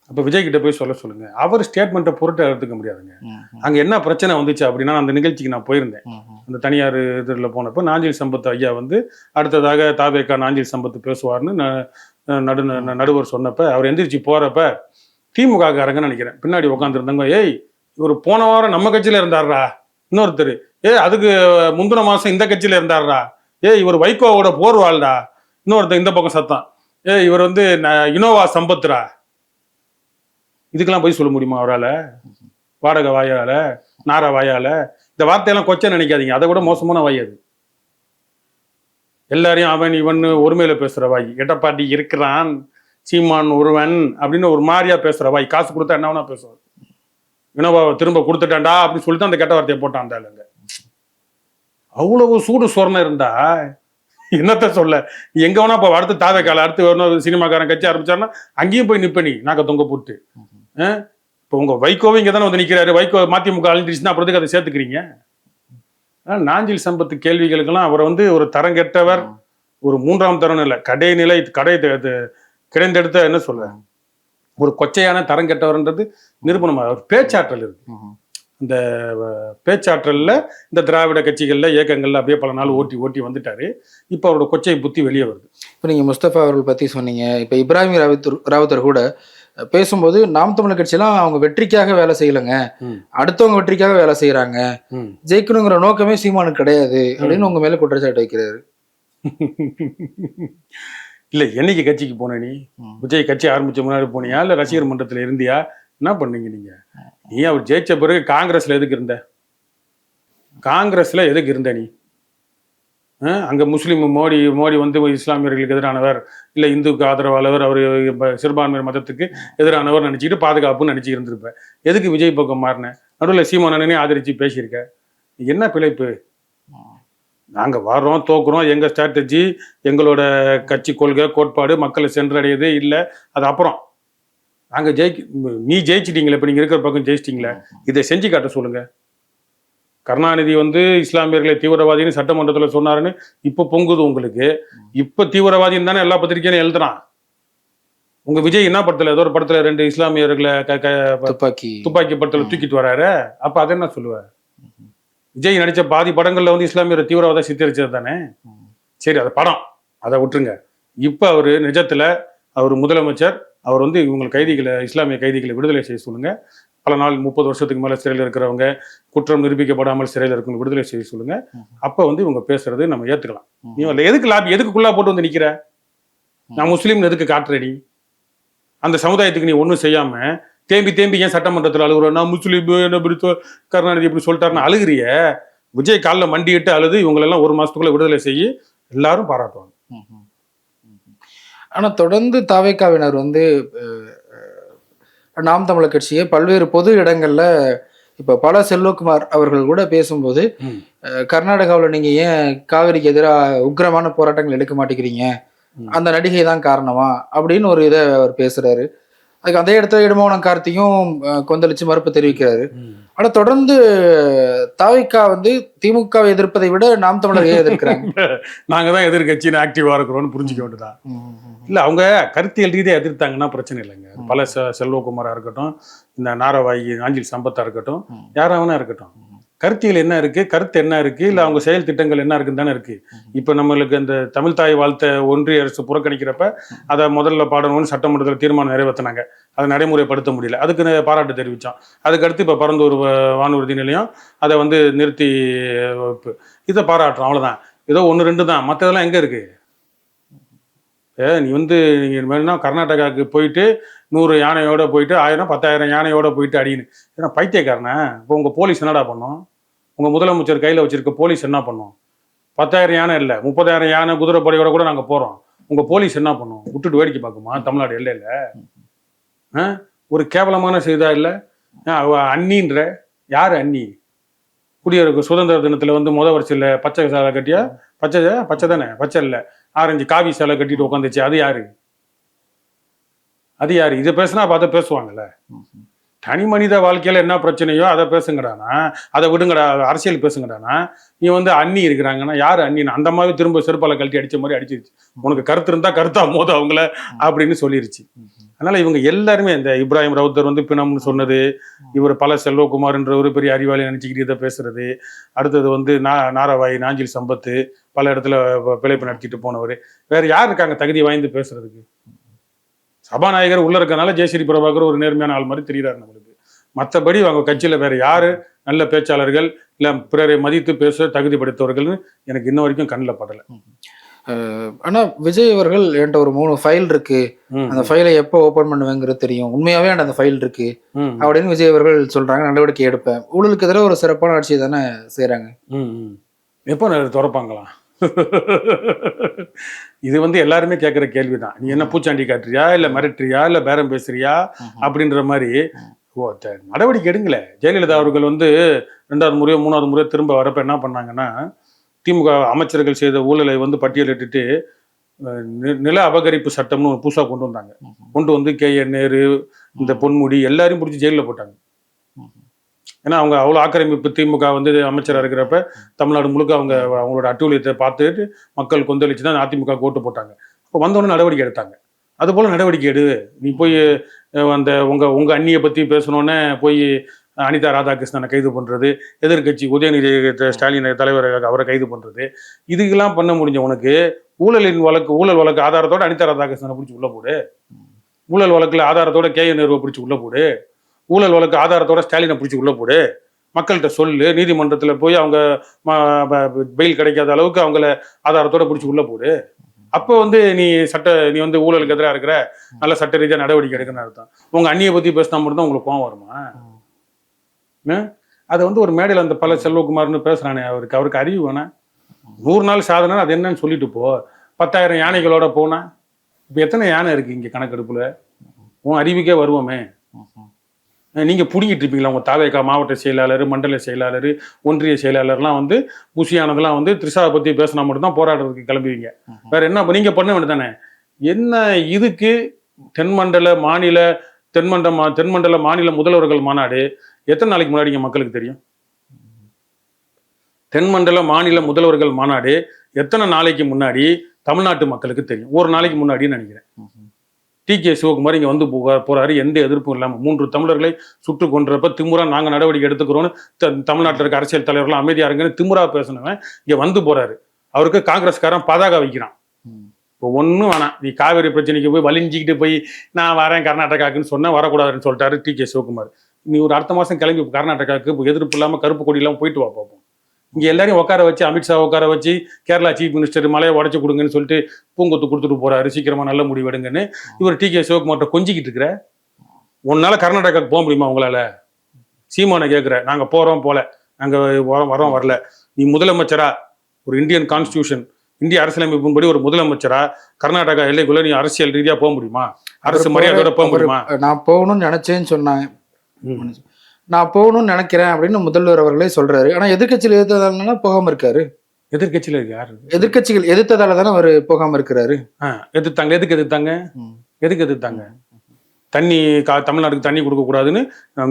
அப்ப விஜய் கிட்ட போய் சொல்லுங்க. அவர் ஸ்டேட்மெண்ட்டை பொருட்டை எடுத்துக்க முடியாதுங்க. அங்க என்ன பிரச்சனை வந்துச்சு அப்படின்னா, அந்த நிகழ்ச்சிக்கு நான் போயிருந்தேன். அந்த தனியார் இதில் போனப்போ நாஞ்சில் சம்பத் ஐயா வந்து அடுத்ததாக தாவேக்கா நாஞ்சில் சம்பத் பேசுவார்னு நடுவர் சொன்னப்ப அவர் எந்திரிச்சு போறப்ப திமுக காரங்கன்னு நினைக்கிறேன் பின்னாடி உட்காந்துருந்தாங்க, ஏய் இவர் போன வாரம் நம்ம கட்சியில இருந்தாரா, இன்னொருத்தர் அதுக்கு முந்தின மாசம் இந்த கட்சியில இருந்தாரா, இவர் வைகோவோட போர்வாள்டா, இன்னொருத்தர் இந்த பக்கம் சத்தம், இவர் வந்து இனோவா சம்பத்ரா. இதுக்கெல்லாம் போய் சொல்ல முடியுமா அவரால்? வாடகை வாயால, நார வாயால, இந்த வார்த்தையெல்லாம் கொச்சை நினைக்காதீங்க. அதை விட மோசமான வாய் அது. எல்லாரையும் அவன் இவன் ஒருமையில பேசுற வாய். எடப்பாடி இருக்கிறான், சீமான் ஒருவன் அப்படின்னு ஒரு மாதிரியா பேசுற வாய். காசு கொடுத்தா என்ன வேணா பேசுவார். வினோபாவை திரும்ப கொடுத்துட்டான்டா அப்படின்னு சொல்லிட்டு அந்த கெட்ட வார்த்தையை போட்டான். அந்த அவ்வளவு சூடு சொரணை இருந்தா என்னத்த சொல்ல, எங்க வேணா இப்போ அடுத்து தாவேக்கால அடுத்து சினிமாக்காரன் கட்சி ஆரம்பிச்சாருன்னா அங்கேயும் போய் நிப்ப நீ நாக்க தொங்க போட்டு. இப்போ உங்க வைகோவை இங்க தானே வந்து நிக்கிறாரு. வைகோ மதிமுக அழிஞ்சிருச்சுன்னா அப்புறத்துக்கு அதை சேர்த்துக்கிறீங்க. நாஞ்சில் சம்பத்து கேள்விகளுக்கெல்லாம் அவரை வந்து ஒரு தரங்கெட்டவர், ஒரு 3ஆம் தரம் இல்லை, கிடைந்தெடுத்த என்ன சொல்ல, ஒரு கொச்சையான தரங்கெட்டவர்ன்றது நிரூபணமாக. அவர் பேச்சாற்றல் இருக்கு. இந்த பேச்சாற்றல்ல இந்த திராவிட கட்சிகள்ல இயக்கங்கள்ல அப்படியே பல நாள் ஓட்டி ஓட்டி வந்துட்டாரு. இப்போ அவரோட கொச்சை புத்தி வெளியே வருது. இப்போ நீங்கள் முஸ்தபா அவர்கள் பற்றி சொன்னீங்க. இப்போ இப்ராஹிம் ராவுத்தர் கூட பேசும்போது நாம் தமிழர் கட்சியெல்லாம் அவங்க வெற்றிக்காக வேலை செய்யலைங்க, அடுத்தவங்க வெற்றிக்காக வேலை செய்யறாங்க, ஜெயிக்கணுங்கிற நோக்கமே சீமானுக்கு கிடையாது அப்படின்னு உங்க மேல குற்றச்சாட்டு வைக்கிறாரு. இல்ல, என்னைக்கு கட்சிக்கு போன நீ? விஜய் கட்சி ஆரம்பிச்ச முன்னாடி போனியா இல்ல ரசிகர் மன்றத்துல இருந்தியா? என்ன பண்ணீங்க நீங்க? நீ அவர் ஜெயிச்ச பிறகு காங்கிரஸ்ல எதுக்கு இருந்த? காங்கிரஸ்ல எதுக்கு இருந்த நீ? அங்க முஸ்லீம் மோடி வந்து இஸ்லாமியர்களுக்கு எதிரானவர், இல்ல இந்துக்கு ஆதரவாளவர், அவர் சிறுபான்மையர் மதத்துக்கு எதிரானவர் நினைச்சிட்டு பாதுகாப்புன்னு நினைச்சு இருந்திருப்ப. எதுக்கு விஜய் பக்கம் மாறின? நடுவில் சீமானனே ஆதரிச்சு பேசியிருக்க. என்ன பிழைப்பு? நாங்க வர்றோம், தோக்குறோம், எங்க ஸ்ட்ராட்டஜி, எங்களோட கட்சி கொள்கை கோட்பாடு மக்களை சென்றடையதே இல்லை. அது அப்புறம் நாங்க நீ ஜெயிச்சிட்டீங்களே, இப்ப நீங்க இருக்கிற பக்கம் ஜெயிச்சிட்டீங்களே, இதை செஞ்சு காட்ட சொல்லுங்க. கருணாநிதி வந்து இஸ்லாமியர்களை தீவிரவாதின்னு சட்டமன்றத்தில் சொன்னாருன்னு இப்ப பொங்குது உங்களுக்கு. இப்ப தீவிரவாதின்னு தானே எல்லா பத்திரிகையும் எழுதுறான். உங்க விஜய் என்ன படத்துல, ஏதோ ஒரு படத்துல 2 இஸ்லாமியர்களை துப்பாக்கி படத்துல தூக்கிட்டு வராரு. அப்ப அதை என்ன சொல்லுவ? விஜய் நடிச்ச பாதி படங்கள்ல வந்து இஸ்லாமியர் தீவிரவாத சித்தரிச்சது தானே. சரி, அது படம், அதை விட்டுருங்க. இப்ப அவரு நிஜத்துல அவர் முதலமைச்சர், அவர் வந்து இவங்க கைதிகளை, இஸ்லாமிய கைதிகளை விடுதலை செய்ய சொல்லுங்க. பல நாள் 30 வருஷத்துக்கு மேல சிறையில் இருக்கிறவங்க, குற்றம் நிரூபிக்கப்படாமல் சிறையில் இருக்கவங்க விடுதலை செய்ய சொல்லுங்க. அப்ப வந்து இவங்க பேசுறது நம்ம ஏத்துக்கலாம். நீ எதுக்கு எதுக்குள்ளா போட்டு வந்து நிக்கிற? நான் முஸ்லீம் எதுக்கு காட்டுறடி? அந்த சமுதாயத்துக்கு நீ ஒன்றும் செய்யாம தேம்பி ஏன் சட்டமன்றத்தில் அழுகுற? நான் முஸ்லீம், என்ன கருணாநிதி இப்படி சொல்லிட்டாருன்னு அழுகிறிய. விஜய் காலில் மண்டிட்டு அழுது இவங்களெல்லாம் 1 மாசத்துக்குள்ள விடுதலை செய்ய எல்லாரும் பாராட்டுவாங்க. ஆனா தொடர்ந்து தாவேக்காவினர் வந்து நாம் தமிழர் கட்சியை பல்வேறு பொது இடங்கள்ல, இப்ப பல செல்வகுமார் அவர்கள் கூட பேசும்போது, கர்நாடகாவில் நீங்க ஏன் காவிரிக்கு எதிராக உக்கிரமான போராட்டங்கள் எடுக்க மாட்டேங்கிறீங்க, அந்த நடிகை தான் காரணமா அப்படின்னு ஒரு இதை அவர் பேசுறாரு. அதுக்கு அதே இடத்துல இடுமோனம் கார்த்தியும் கொந்தளிச்சு மறுப்பு தெரிவிக்கிறாரு. ஆனா தொடர்ந்து தாவிகா வந்து திமுகவை எதிர்ப்பதை விட நாம் தமிழர் ஏன் எதிர்க்கிறாங்க? நாங்க தான் எதிர்கட்சின்னு ஆக்டிவா இருக்கிறோம்னு புரிஞ்சுக்க வேண்டியதான். இல்ல, அவங்க கருத்தியல் ரீதியாக எதிர்த்தாங்கன்னா பிரச்சனை இல்லைங்க. பல செல்வகுமாரா இருக்கட்டும், இந்த நாரவாயி நாஞ்சில் சம்பத்தா இருக்கட்டும், யாராவனா இருக்கட்டும், கருத்தியல் என்ன இருக்கு, கருத்து என்ன இருக்கு, இல்ல அவங்க செயல் திட்டங்கள் என்ன இருக்குன்னு தானே இருக்கு. இப்ப நம்மளுக்கு அந்த தமிழ் தாய் வாழ்த்த ஒன்றிய அரசு புறக்கணிக்கிறப்ப அதை முதல்ல பாடணும்னு சட்டமன்றத்தில் தீர்மானம் நிறைவேற்றினாங்க. அதை நடைமுறைப்படுத்த முடியல, அதுக்கு பாராட்டு தெரிவித்தோம். அதுக்கடுத்து இப்போ பரந்தூர் வானூர்தி நிலையம் அதை வந்து நிறுத்தி இதை பாராட்டுறோம். அவ்வளோதான். ஏதோ 1-2 தான், மற்றதெல்லாம் எங்கே இருக்கு? நீ வந்து நீங்கள் வேணும்னா கர்நாடகாவுக்கு போயிட்டு 100 யானையோட போயிட்டு 1000-10,000 யானையோட போயிட்டு அடின்னு, ஏன்னா பைத்தியக்காரனே. இப்போ உங்கள் போலீஸ் என்னடா பண்ணும்? உங்கள் முதலமைச்சர் கையில் வச்சிருக்க போலீஸ் என்ன பண்ணும்? 10,000 யானை இல்லை, 30,000 யானை குதிரைப்படையோட கூட நாங்கள் போகிறோம். உங்கள் போலீஸ் என்ன பண்ணும்? விட்டுட்டு வேடிக்கை பார்க்குமா தமிழ்நாடு எல்லையில்? ஒரு கேவலமான செய்தா இல்லை? அண்ணின்ற யார் அண்ணி? குடியரசு சுதந்திர தினத்தில் வந்து வரிசையில் பச்சை சேலை கட்டியா, பச்சை தானே, பச்சை இல்லை, ஆரஞ்சு காவி சேலை கட்டிட்டு உட்காந்துச்சு, அது யாரு? அது யாரு? இதை பேசுனா அப்ப அதை பேசுவாங்கல்ல. தனி மனித வாழ்க்கையில என்ன பிரச்சனையோ அதை பேசுங்கடானா, அதை விடுங்கடா, அரசியல் பேசுங்கடானா. நீ வந்து அண்ணி இருக்கிறாங்கன்னா யாரு அண்ணின்னு அந்த மாதிரி திரும்ப செருப்பால கழட்டி அடிச்ச மாதிரி அடிச்சிருச்சு. உனக்கு கருத்து இருந்தா கருத்தா மோத அவங்கள அப்படின்னு சொல்லிருச்சு. அதனால இவங்க எல்லாருமே, இந்த இப்ராஹிம் ரவுத்தர் வந்து பிணம்னு சொன்னது, இவர் பல செல்வகுமார்ன்ற ஒரு பெரிய அறிவாளி நினைச்சுக்கிட்டு இதை பேசுறது, அடுத்தது வந்து நாரவாயி நாஞ்சில் சம்பத்து பல இடத்துல பிழைப்பு நடத்திட்டு போனவர், வேற யார் இருக்காங்க தகுதி வாய்ந்து பேசுறதுக்கு? சபாநாயகர் உள்ள இருக்கனால ஜெயஸ்ரீ பிரபாகர் ஒரு நேர்மையான ஆள் மாதிரி தெரிகிறார் நம்மளுக்கு. மற்றபடி அவங்க கட்சியில வேற யாரு நல்ல பேச்சாளர்கள் இல்ல பிறரை மதித்து பேச தகுதி படைத்தவர்கள்னு எனக்கு இன்ன வரைக்கும் கண்ணில் படலை. ஆனா விஜய் அவர்கள் என்கிட்ட ஒரு 3 ஃபைல் இருக்கு, அந்த ஃபைலை எப்போ ஓபன் பண்ணுவேங்கிறது தெரியும், உண்மையாவே அந்த ஃபைல் இருக்கு அப்படின்னு விஜய் அவர்கள் சொல்றாங்க. நடவடிக்கை எடுப்பேன். ஊழலுக்கு எதிராக ஒரு சிறப்பான ஆட்சியை தானே செய்யறாங்க. எப்போ திறப்பாங்களாம்? இது வந்து எல்லாருமே கேட்குற கேள்விதான். நீ என்ன பூச்சாண்டி காட்டுறியா, இல்ல மிரட்டுறியா, இல்ல பேரம் பேசுறியா அப்படின்ற மாதிரி நடவடிக்கை எடுங்களே. ஜெயலலிதா அவர்கள் வந்து 2வது முறையோ 3வது முறையோ திரும்ப வரப்ப என்ன பண்ணாங்கன்னா, திமுக அமைச்சர்கள் செய்த ஊழலை வந்து பட்டியலிட்டுட்டு நில அபகரிப்பு சட்டம்னு ஒரு புதுசாக கொண்டு வந்தாங்க. கொண்டு வந்து KN நேரு, இந்த பொன்முடி எல்லாரையும் பிடிச்சி ஜெயிலில் போட்டாங்க. ஏன்னா அவங்க அவ்வளோ ஆக்கிரமிப்பு, திமுக வந்து அமைச்சராக இருக்கிறப்ப தமிழ்நாடு முழுக்க அவங்களோட அட்டூழியத்தை பார்த்துட்டு மக்கள் கொந்தளிச்சு தான் அதிமுக ஓட்டு போட்டாங்க. அப்போ வந்தோடனே நடவடிக்கை எடுத்தாங்க. அதுபோல் நடவடிக்கை எடு. நீ போய் அந்த உங்கள் அண்ணியை பற்றி பேசணுன்னே போய் அனிதா ராதாகிருஷ்ணனை கைது பண்ணுறது, எதிர்க்கட்சி உதயநிதி ஸ்டாலின் தலைவர் அவரை கைது பண்ணுறது, இதுக்கெல்லாம் பண்ண முடிஞ்ச உனக்கு ஊழல் வழக்கு ஆதாரத்தோட அனிதா ராதாகிருஷ்ணனை பிடிச்சி உள்ள போடு, ஊழல் வழக்கில் ஆதாரத்தோட கே என் நேருவை பிடிச்சி உள்ள போடு, ஊழல் வழக்கு ஆதாரத்தோட ஸ்டாலினை பிடிச்சி உள்ள போடு, மக்கள்கிட்ட சொல்லு, நீதிமன்றத்தில் போய் அவங்க பெயில் கிடைக்காத அளவுக்கு அவங்கள ஆதாரத்தோட பிடிச்சி உள்ள போடு. அப்போ வந்து நீ வந்து ஊழலுக்கு எதிராக இருக்கிற, நல்ல சட்ட ரீதியாக நடவடிக்கை எடுக்கணும்னு அர்த்தம். உங்க அண்ணியை பத்தி பேசினா மட்டும் தான் உங்களுக்கு கோவம் வருமா? அதை வந்து ஒரு மேடையில் அந்த பல செல்வகுமார்னு பேசுறானே, அவருக்கு அறிவு வேணா? 100 நாள் சாதனை அது என்னன்னு சொல்லிட்டு போ. 10,000 யானைகளோட போனா இப்போ எத்தனை யானை இருக்கு இங்க கணக்கெடுப்புல? உன் அறிவுக்கே வருவோமே. நீங்க புடிங்கிட்டு இருப்பீங்களா உங்க தாவேகா மாவட்ட செயலாளர், மண்டல செயலாளர், ஒன்றிய செயலாளர்லாம் வந்து புசியானதெல்லாம் வந்து த்ரிஷாவை பத்தி பேசினா மட்டும்தான் போராடுறதுக்கு கிளம்புவீங்க. வேற என்ன நீங்க பண்ண வேண்டியதானே? என்ன இதுக்கு தென்மண்டல மாநில முதல்வர்கள் மாநாடு எத்தனை நாளைக்கு முன்னாடி மக்களுக்கு தெரியும்? தென்மண்டல மாநில முதல்வர்கள் மாநாடு எத்தனை நாளைக்கு முன்னாடி தமிழ்நாட்டு மக்களுக்கு தெரியும்? ஒரு நாளைக்கு முன்னாடின்னு நினைக்கிறேன். டி.கே. சிவகுமார் இங்க வந்து போறாரு, எந்த எதிர்ப்பும் இல்லாம 3 தமிழர்களை சுட்டு கொன்றப்ப திமுறா நாங்க நடவடிக்கை எடுத்துக்கிறோம்னு தமிழ்நாட்டில் இருக்க அரசியல் தலைவர்கள் அமைதியா இருங்கன்னு திமுறா பேசினவன் இங்க வந்து போறாரு. அவருக்கு காங்கிரஸ்காரன் பதாகா வைக்கிறான். இப்போ ஒன்றும் வேணாம், நீ காவேரி பிரச்சனைக்கு போய் வலிஞ்சிக்கிட்டு போய் நான் வரேன் கர்நாடகாக்குன்னு சொன்னா வரக்கூடாதுன்னு சொல்லிட்டாரு டி.கே. சிவகுமார். நீ ஒரு அடுத்த மாசம் கிளம்பி கர்நாடகாவுக்கு எதிர்ப்பு இல்லாம கருப்பு கொடி இல்லாம போயிட்டு வா பார்ப்போம். இங்க எல்லாரையும் உட்கார வச்சு அமித்ஷா உட்கார வச்சு கேரளா சீஃப் மினிஸ்டர் மலையை உடச்சு கொடுங்கன்னு சொல்லிட்டு பூங்கொத்து கொடுத்துட்டு போறாரு, சீக்கிரமா நல்ல முடிவு எடுங்கன்னு. இவர் டி.கே. சிவகுமார்ட்ட கொஞ்சிக்கிட்டு இருக்கிற, உன்னால கர்நாடகாவுக்கு போக முடியுமா? உங்களால சீமானை கேட்குற, நாங்க போறோம் போல, நாங்க வரோம் வரல. நீ முதலமைச்சரா, ஒரு இந்தியன் கான்ஸ்டியூஷன் இந்திய அரசியலமைப்பின்படி ஒரு முதலமைச்சரா கர்நாடகா எல்லைக்குள்ள நீ அரசியல் ரீதியா போக முடியுமா? அரசு மரியாதையோட போக முடியுமா? நான் போகணும்னு நினைச்சேன்னு சொன்னாங்க. நான் போகணும்னு நினைக்கிறேன் அப்படின்னு முதல்வர் அவர்களே சொல்றாரு. ஆனா எதிர்கட்சியில் எதிர்த்ததால போகாம இருக்காரு. எதிர்கட்சியில யாரு? எதிர்கட்சிகள் எதிர்த்ததால தானே அவர் போகாம இருக்கிறாரு. எதிர்த்தாங்க. எதுக்கு எதிர்த்தாங்க? தண்ணி தமிழ்நாட்டுக்கு தண்ணி கொடுக்க கூடாதுன்னு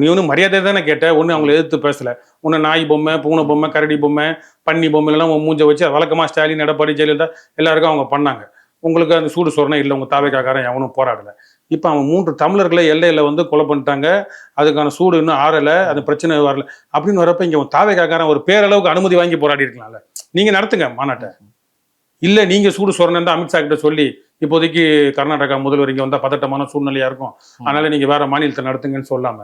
நீ ஒன்றும் மரியாதை தானே கேட்ட. ஒன்று அவங்களை எதிர்த்து பேசல. ஒன்று நாய் பொம்மை, பூனை பொம்மை, கரடி பொம்மை, பன்னி பொம்மை எல்லாம் மூஞ்ச வச்சு வழக்கமா ஸ்டாலின், எடப்பாடி, ஜெயலலிதா எல்லாருக்கும் அவங்க பண்ணாங்க. உங்களுக்கு அந்த சூடு சொரணை இல்லை, உங்க தாவேக்காரன் எவனும் போராடல. இப்போ அவன் 3 தமிழர்களை எல்லையில வந்து கொலை பண்ணிட்டாங்க, அதுக்கான சூடு இன்னும் ஆறலை, அது பிரச்சனை வரல அப்படின்னு வரப்ப இங்க தாவேக்காரன் ஒரு பேரளவுக்கு அனுமதி வாங்கி போராடி இருக்கலாம்ல. நீங்க நடத்துங்க மாநாட்டை. இல்ல நீங்க சூடு சொரணை அமித்ஷா கிட்ட சொல்லி இப்போதைக்கு கர்நாடகா முதல்வர் இங்க வந்தா பதட்டமான சூழ்நிலையா இருக்கும், அதனால நீங்க வேற மாநிலத்தை நடத்துங்கன்னு சொல்லாம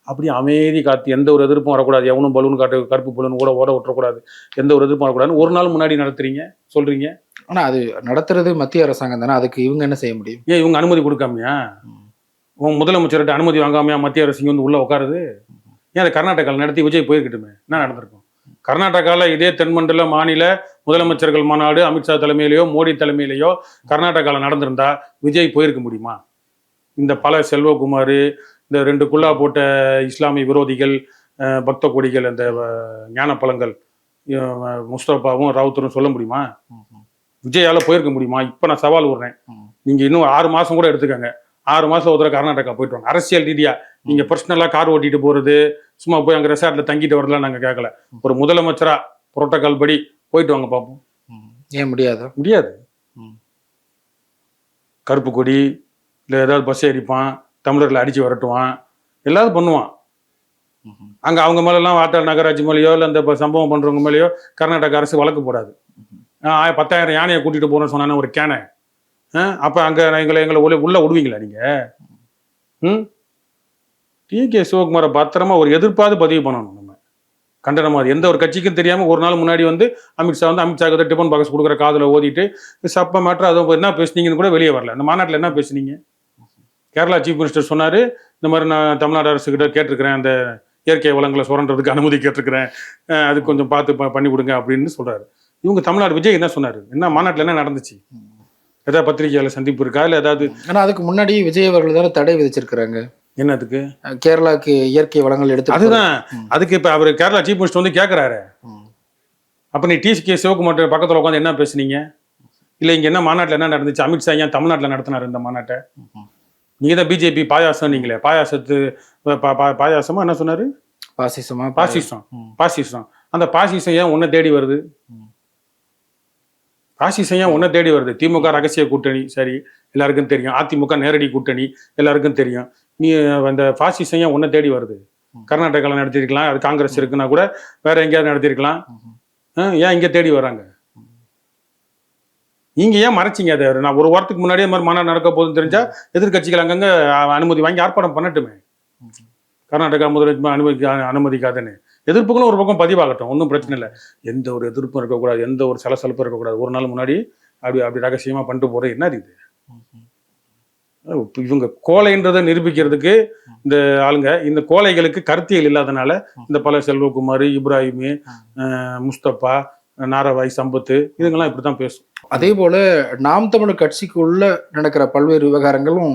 அப்படி அமைதி காத்து எந்த ஒரு எதிர்ப்பும் வரக்கூடாது, எவனும் பலூன் காட்டு கருப்பு பலூன் கூட ஓட விட்டுறக்கூடாது, எந்த ஒரு எதிர்ப்பும் வரக்கூடாதுன்னு ஒரு நாள் முன்னாடி நடத்துறீங்க சொல்றீங்க. ஆனா அது நடத்துறது மத்திய அரசாங்கம் தானே, அதுக்கு இவங்க என்ன செய்ய முடியும்? ஏன் இவங்க அனுமதி கொடுக்காமையா? உங்க முதலமைச்சர்கிட்ட அனுமதி வாங்காமையா மத்திய அரசு வந்து உள்ள உட்காருது? ஏன் அதை கர்நாடகாவில் நடத்தி விஜய் போயிருக்கட்டுமே, என்ன நடந்திருக்கும்? கர்நாடகாவில் இதே தென்மண்டல மாநில முதலமைச்சர்கள் மாநாடு அமித்ஷா தலைமையிலேயோ மோடி தலைமையிலேயோ கர்நாடகாவில் நடந்திருந்தா விஜய் போயிருக்க முடியுமா? இந்த பல செல்வகுமார், இந்த 2 குல்லா போட்ட இஸ்லாமிய விரோதிகள், பக்த கொடிகள், அந்த ஞான பழங்கள் முஸ்தபாவும் ராவுத்தரும் சொல்ல முடியுமா? விஜயால போயிருக்க முடியுமா? இப்ப நான் சவால் விடுறேன், நீங்க இன்னும் 6 மாசம் கூட எடுத்துக்கங்க, 6 மாசம் ஒரு கர்நாடகா போயிட்டு வாங்க. அரசியல் ரீதியா நீங்க பர்சனலா கார் ஓட்டிட்டு போறது, சும்மா போய் அங்க ரெசார்ட்ல தங்கிட்டு வரலாம் நாங்க கேட்கல. ஒரு முதலமைச்சரா புரோட்டோகால் படி போயிட்டு வாங்க பார்ப்போம். ஏன் முடியாது? கருப்பு கொடி இல்லை ஏதாவது பஸ் ஏறிப்பான், தமிழர்களை அடிச்சு வரட்டுவான், எல்லாரும் பண்ணுவான். அங்க அவங்க மேலாம் வாட்டார் நகராட்சி மேலேயோ இல்லை அந்த சம்பவம் பண்றவங்க மேலேயோ கர்நாடக அரசு வழக்கு போடாது. 10,000 யானையை கூட்டிட்டு போறேன்னு சொன்னானே ஒரு கேனை, அப்ப அங்க எங்களை உள்ள விடுவீங்களா நீங்க? டி.கே. சிவகுமாரை பத்திரமா ஒரு எதிர்ப்பாவது பதிவு பண்ணணும். நம்ம கண்டனமா எந்த ஒரு கட்சிக்கும் தெரியாம ஒரு நாள் முன்னாடி வந்து அமித்ஷா டிஃபன் பாக்ஸ் கொடுக்குற காதுல ஓதிட்டு சப்ப மேட்டர் அதை என்ன பேசுனீங்கன்னு கூட வெளியே வரல. அந்த மாநாட்டில் என்ன பேசுனீங்க? கேரளா சீஃப் மினிஸ்டர் சொன்னாரு, இந்த மாதிரி நான் தமிழ்நாடு அரசு கிட்ட கேட்டிருக்கிறேன், அந்த இயற்கை வளங்களை சுரண்டுறதுக்கு அனுமதி கேட்டிருக்கிறேன், அது கொஞ்சம் பார்த்து பண்ணி கொடுங்க அப்படின்னு சொல்றாரு. இவங்க தமிழ்நாடு விஜய் என்ன சொன்னாரு? என்ன மாநாட்டில் என்ன நடந்துச்சு? ஏதாவது பத்திரிகையாளர் சந்திப்பு இருக்கா இல்லை ஏதாவது? ஆனா அதுக்கு முன்னாடி விஜய் அவர்கள் தானே தடை விதிச்சிருக்கிறாங்க. என்னதுக்கு? கேரளாக்கு இயற்கை வளங்கள் எடுத்து. அதுதான் அதுக்கு இப்ப அவர் கேரளா சீஃப் மினிஸ்டர் வந்து கேட்கிறாரு. அப்ப நீ டி.கே. சிவகுமார் பக்கத்துல உட்காந்து என்ன பேசுனீங்க? இல்ல இங்க என்ன மாநாட்டில் என்ன நடந்துச்சு? அமித்ஷா ஏன் தமிழ்நாட்டில் நடத்தினாரு இந்த மாநாட்டை? நீங்க தான் பிஜேபி பாயாசம், நீங்களே பாயாசமா என்ன சொன்னாரு? பாசிசம். அந்த பாசிசம் ஏன் உன்னை தேடி வருது? திமுக ரகசிய கூட்டணி, சரி எல்லாருக்கும் தெரியும். அதிமுக நேரடி கூட்டணி எல்லாருக்கும் தெரியும். நீ அந்த பாசிசம் ஏன் உன்னை தேடி வருது? கர்நாடகாவில் நடத்திருக்கலாம், அது காங்கிரஸ் இருக்குன்னா கூட வேற எங்கேயாவது நடத்திருக்கலாம். ஏன் இங்கே தேடி வராங்க? நீங்க ஏன் மறைச்சிங்க அதை? நான் ஒரு வாரத்துக்கு முன்னாடியே மாதிரி மாநாடு நடக்க போகுதுன்னு தெரிஞ்சா எதிர்கட்சிகள் அங்கங்க அனுமதி வாங்கி ஆர்ப்பாட்டம் பண்ணட்டுமே. கர்நாடகா முதலமைச்சர் அனுமதிக்காதுன்னு எதிர்ப்புகளும் ஒரு பக்கம் பதிவாகட்டும், ஒன்றும் பிரச்சனை இல்லை. எந்த ஒரு எதிர்ப்பும் இருக்கக்கூடாது, எந்த ஒரு சலசலப்பும் இருக்கக்கூடாது. ஒரு நாள் முன்னாடி அப்படி ரகசியமா பண்ணிட்டு போறது என்ன இது? இவங்க கோழைன்றதை நிரூபிக்கிறதுக்கு இந்த ஆளுங்க, இந்த கோழைகளுக்கு கருத்தியல் இல்லாதனால இந்த பல செல்வகுமார், இப்ராஹிம், முஸ்தபா, நாரவாய், சம்பத்து இதுங்கெல்லாம் இப்படித்தான் பேசும். அதே போல நாம் தமிழர் கட்சிக்குள்ள நடக்கிற பல்வேறு விவகாரங்களும்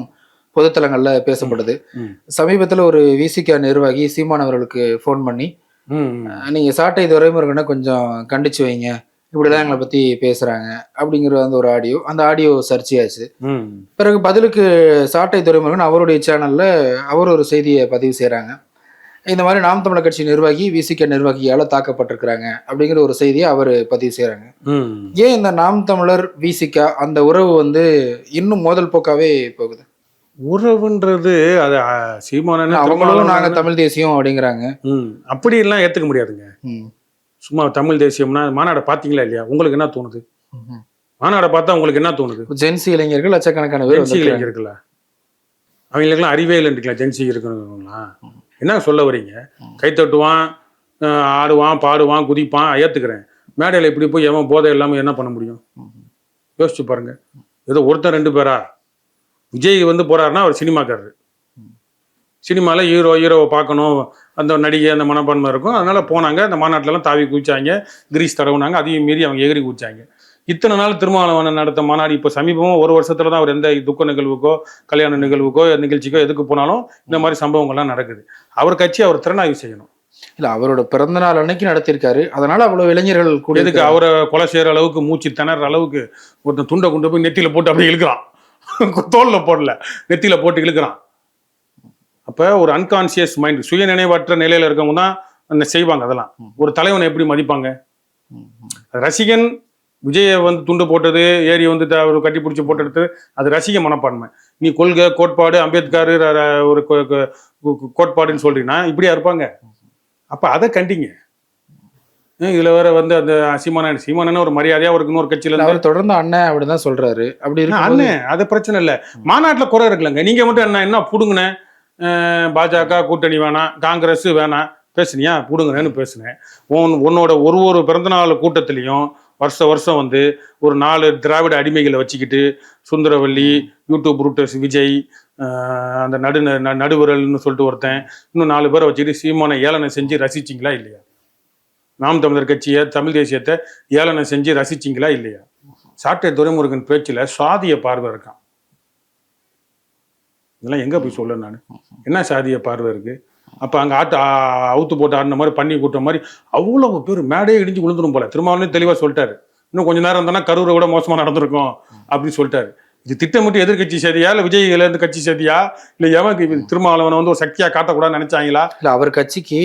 பொதுத்தலங்கள்ல பேசப்படுது. சமீபத்துல ஒரு விசிக நிர்வாகி சீமான் அவர்களுக்கு ஃபோன் பண்ணி, நீங்க சாட்டை துரைமுருகனை கொஞ்சம் கண்டிச்சு வைங்க, இப்படிதான் எங்களை பத்தி பேசுறாங்க அப்படிங்கிற அந்த ஒரு ஆடியோ, அந்த ஆடியோ சர்ச்சையாச்சு. பிறகு பதிலுக்கு சாட்டை துரைமுருகன் அவருடைய சேனல்ல அவர் ஒரு செய்தியை பதிவு செய்யறாங்க. இந்த மாதிரி நாம் தமிழர் கட்சி நிர்வாகி விசிக நிர்வாகியால தாக்கப்பட்டிருக்கிறாங்க அப்படிங்கிற ஒரு செய்தியை அவர் பதிவு செய்யறாங்க. ஏன் இந்த நாம் தமிழர் விசிக அந்த உறவு வந்து இன்னும் மோதல் போக்காவே போகுது? உறவுன்றது அது சீமான அவங்களும் நாங்க தமிழ் தேசியம் அப்படிங்கிறாங்க. அப்படி எல்லாம் ஏத்துக்க முடியாதுங்க. சும்மா தமிழ் தேசியம்னா மாநாடை பாத்தீங்களா இல்லையா? உங்களுக்கு என்ன தோணுது? மாநாடை பார்த்தா உங்களுக்கு என்ன தோணுது? ஜென்சி இளைஞர்கள் லட்சக்கணக்கான பேர் இளைஞர்களா? அவங்களுக்கெல்லாம் அறிவே இல்லைன்றீங்களா ஜென்சி இருக்கணுங்களா? என்ன சொல்ல வரீங்க? கைத்தட்டுவான், ஆடுவான், பாடுவான், குதிப்பான், ஏத்துக்கிறேன். மேடையில் இப்படி போய் எவன் போதை இல்லாமல் என்ன பண்ண முடியும்? யோசிச்சு பாருங்க. ஏதோ ஒருத்தர் ரெண்டு பேரா? விஜய் வந்து போறாருன்னா அவர் சினிமாக்காரரு. சினிமாவில் ஹீரோவை பார்க்கணும், அந்த நடிகை, அந்த மனப்பான்மை இருக்கும். அதனால போனாங்க. அந்த மாநாட்டிலலாம் தாவி குதிச்சாங்க, கிரீஸ் தடவுனாங்க. அதையும் மீறி அவங்க எகிரி குதிச்சாங்க. இத்தனை நாள் திருமாவளவன் நடத்த மாநாடு இப்போ சமீபமாக ஒரு வருஷத்துல தான் அவர் எந்த துக்க நிகழ்வுக்கோ கல்யாண நிகழ்வுக்கோ நிகழ்ச்சிக்கோ எதுக்கு போனாலும் இந்த மாதிரி சம்பவங்கள்லாம் நடக்குது. அவர் கட்சி அவர் திறனாய்வு செய்யணும். இல்லை, அவரோட பிறந்த நாள் அன்னைக்கு நடத்திருக்காரு. அதனால அவ்வளோ இளைஞர்கள் கூட எதுக்கு அவரை கொலை செய்யற அளவுக்கு, மூச்சு திணற அளவுக்கு ஒருத்தன் துண்டை கொண்டு போய் நெத்தியில போட்டு அப்படியே இழுக்கிறான். தோல்ல போடல, நெத்தியில போட்டு இழுக்கிறான். அப்ப ஒரு அன்கான்சியஸ் மைண்ட், சுய நினைவற்ற நிலையில இருக்கவங்க தான் செய்வாங்க. அதெல்லாம் ஒரு தலைவனை எப்படி மதிப்பாங்க? ரசிகன் விஜயை வந்து துண்டு போட்டது, ஏரி வந்து கட்டி பிடிச்சி போட்டெடுத்து, அது ரசிக மனப்பான்மை. நீ கொள்கை, கோட்பாடு, அம்பேத்கர் ஒரு கோட்பாடுன்னு சொல்றீங்கன்னா இப்படியா இருப்பாங்க? அப்ப அதை கண்டிங்க. இதுல வேற வந்து அந்த சீமானன் ஒரு மரியாதையா ஒரு இன்னொரு கட்சியில அவர் தொடர்ந்து அண்ணன் அப்படிதான் சொல்றாரு. அப்படி இருக்கு அண்ணன், அது பிரச்சனை இல்லை. மாநாட்டுல குறை இருக்குல்லங்க. நீங்க மட்டும் என்ன புடுங்கின, பாஜக கூட்டணி வேணாம், காங்கிரஸ் வேணாம் பேசுனியா? புடுங்கினேன்னு பேசுனேன். உன்னோட ஒரு பிறந்தநாள் கூட்டத்திலையும் வருஷம் வந்து ஒரு 4 திராவிட அடிமைகளை வச்சுக்கிட்டு, சுந்தரவல்லி, யூடியூப் ரூட்டர்ஸ் விஜய், அந்த நடுவரல்னு சொல்லிட்டு ஒருத்தன், இன்னும் 4 பேரை வச்சுக்கிட்டு சீமானை ஏளனை செஞ்சு ரசிச்சிங்களா இல்லையா? நாம் தமிழர் கட்சியை, தமிழ் தேசியத்தை ஏளனை செஞ்சு ரசிச்சிங்களா இல்லையா? சாட்டை துரைமுருகன் பேச்சில் சாதிய பார்வை இருக்கான். இதெல்லாம் எங்க போய் சொல்ல நான்? என்ன சாதிய பார்வை இருக்கு? அப்ப அங்க அவுத்து போட்டு ஆடின மாதிரி, பண்ணி கூட்ட மாதிரி அவ்வளவு பேர் மேடையே இடிஞ்சு விழுந்துடும் போல. திருமாவளவன் தெளிவா சொல்லிட்டாரு, இன்னும் கொஞ்ச நேரம் இருந்தா கரூரை விட மோசமா நடந்திருக்கும் அப்படின்னு சொல்லிட்டாரு. இது திட்டமிட்டு எதிர்கட்சி செய்தியா, இல்ல விஜய்ல இருந்து கட்சி செய்தியா, இல்ல எவன் திருமாவளவனை வந்து ஒரு சக்தியா காட்டக்கூடாதுன்னு நினைச்சாங்களா? இல்ல, அவர் கட்சிக்கு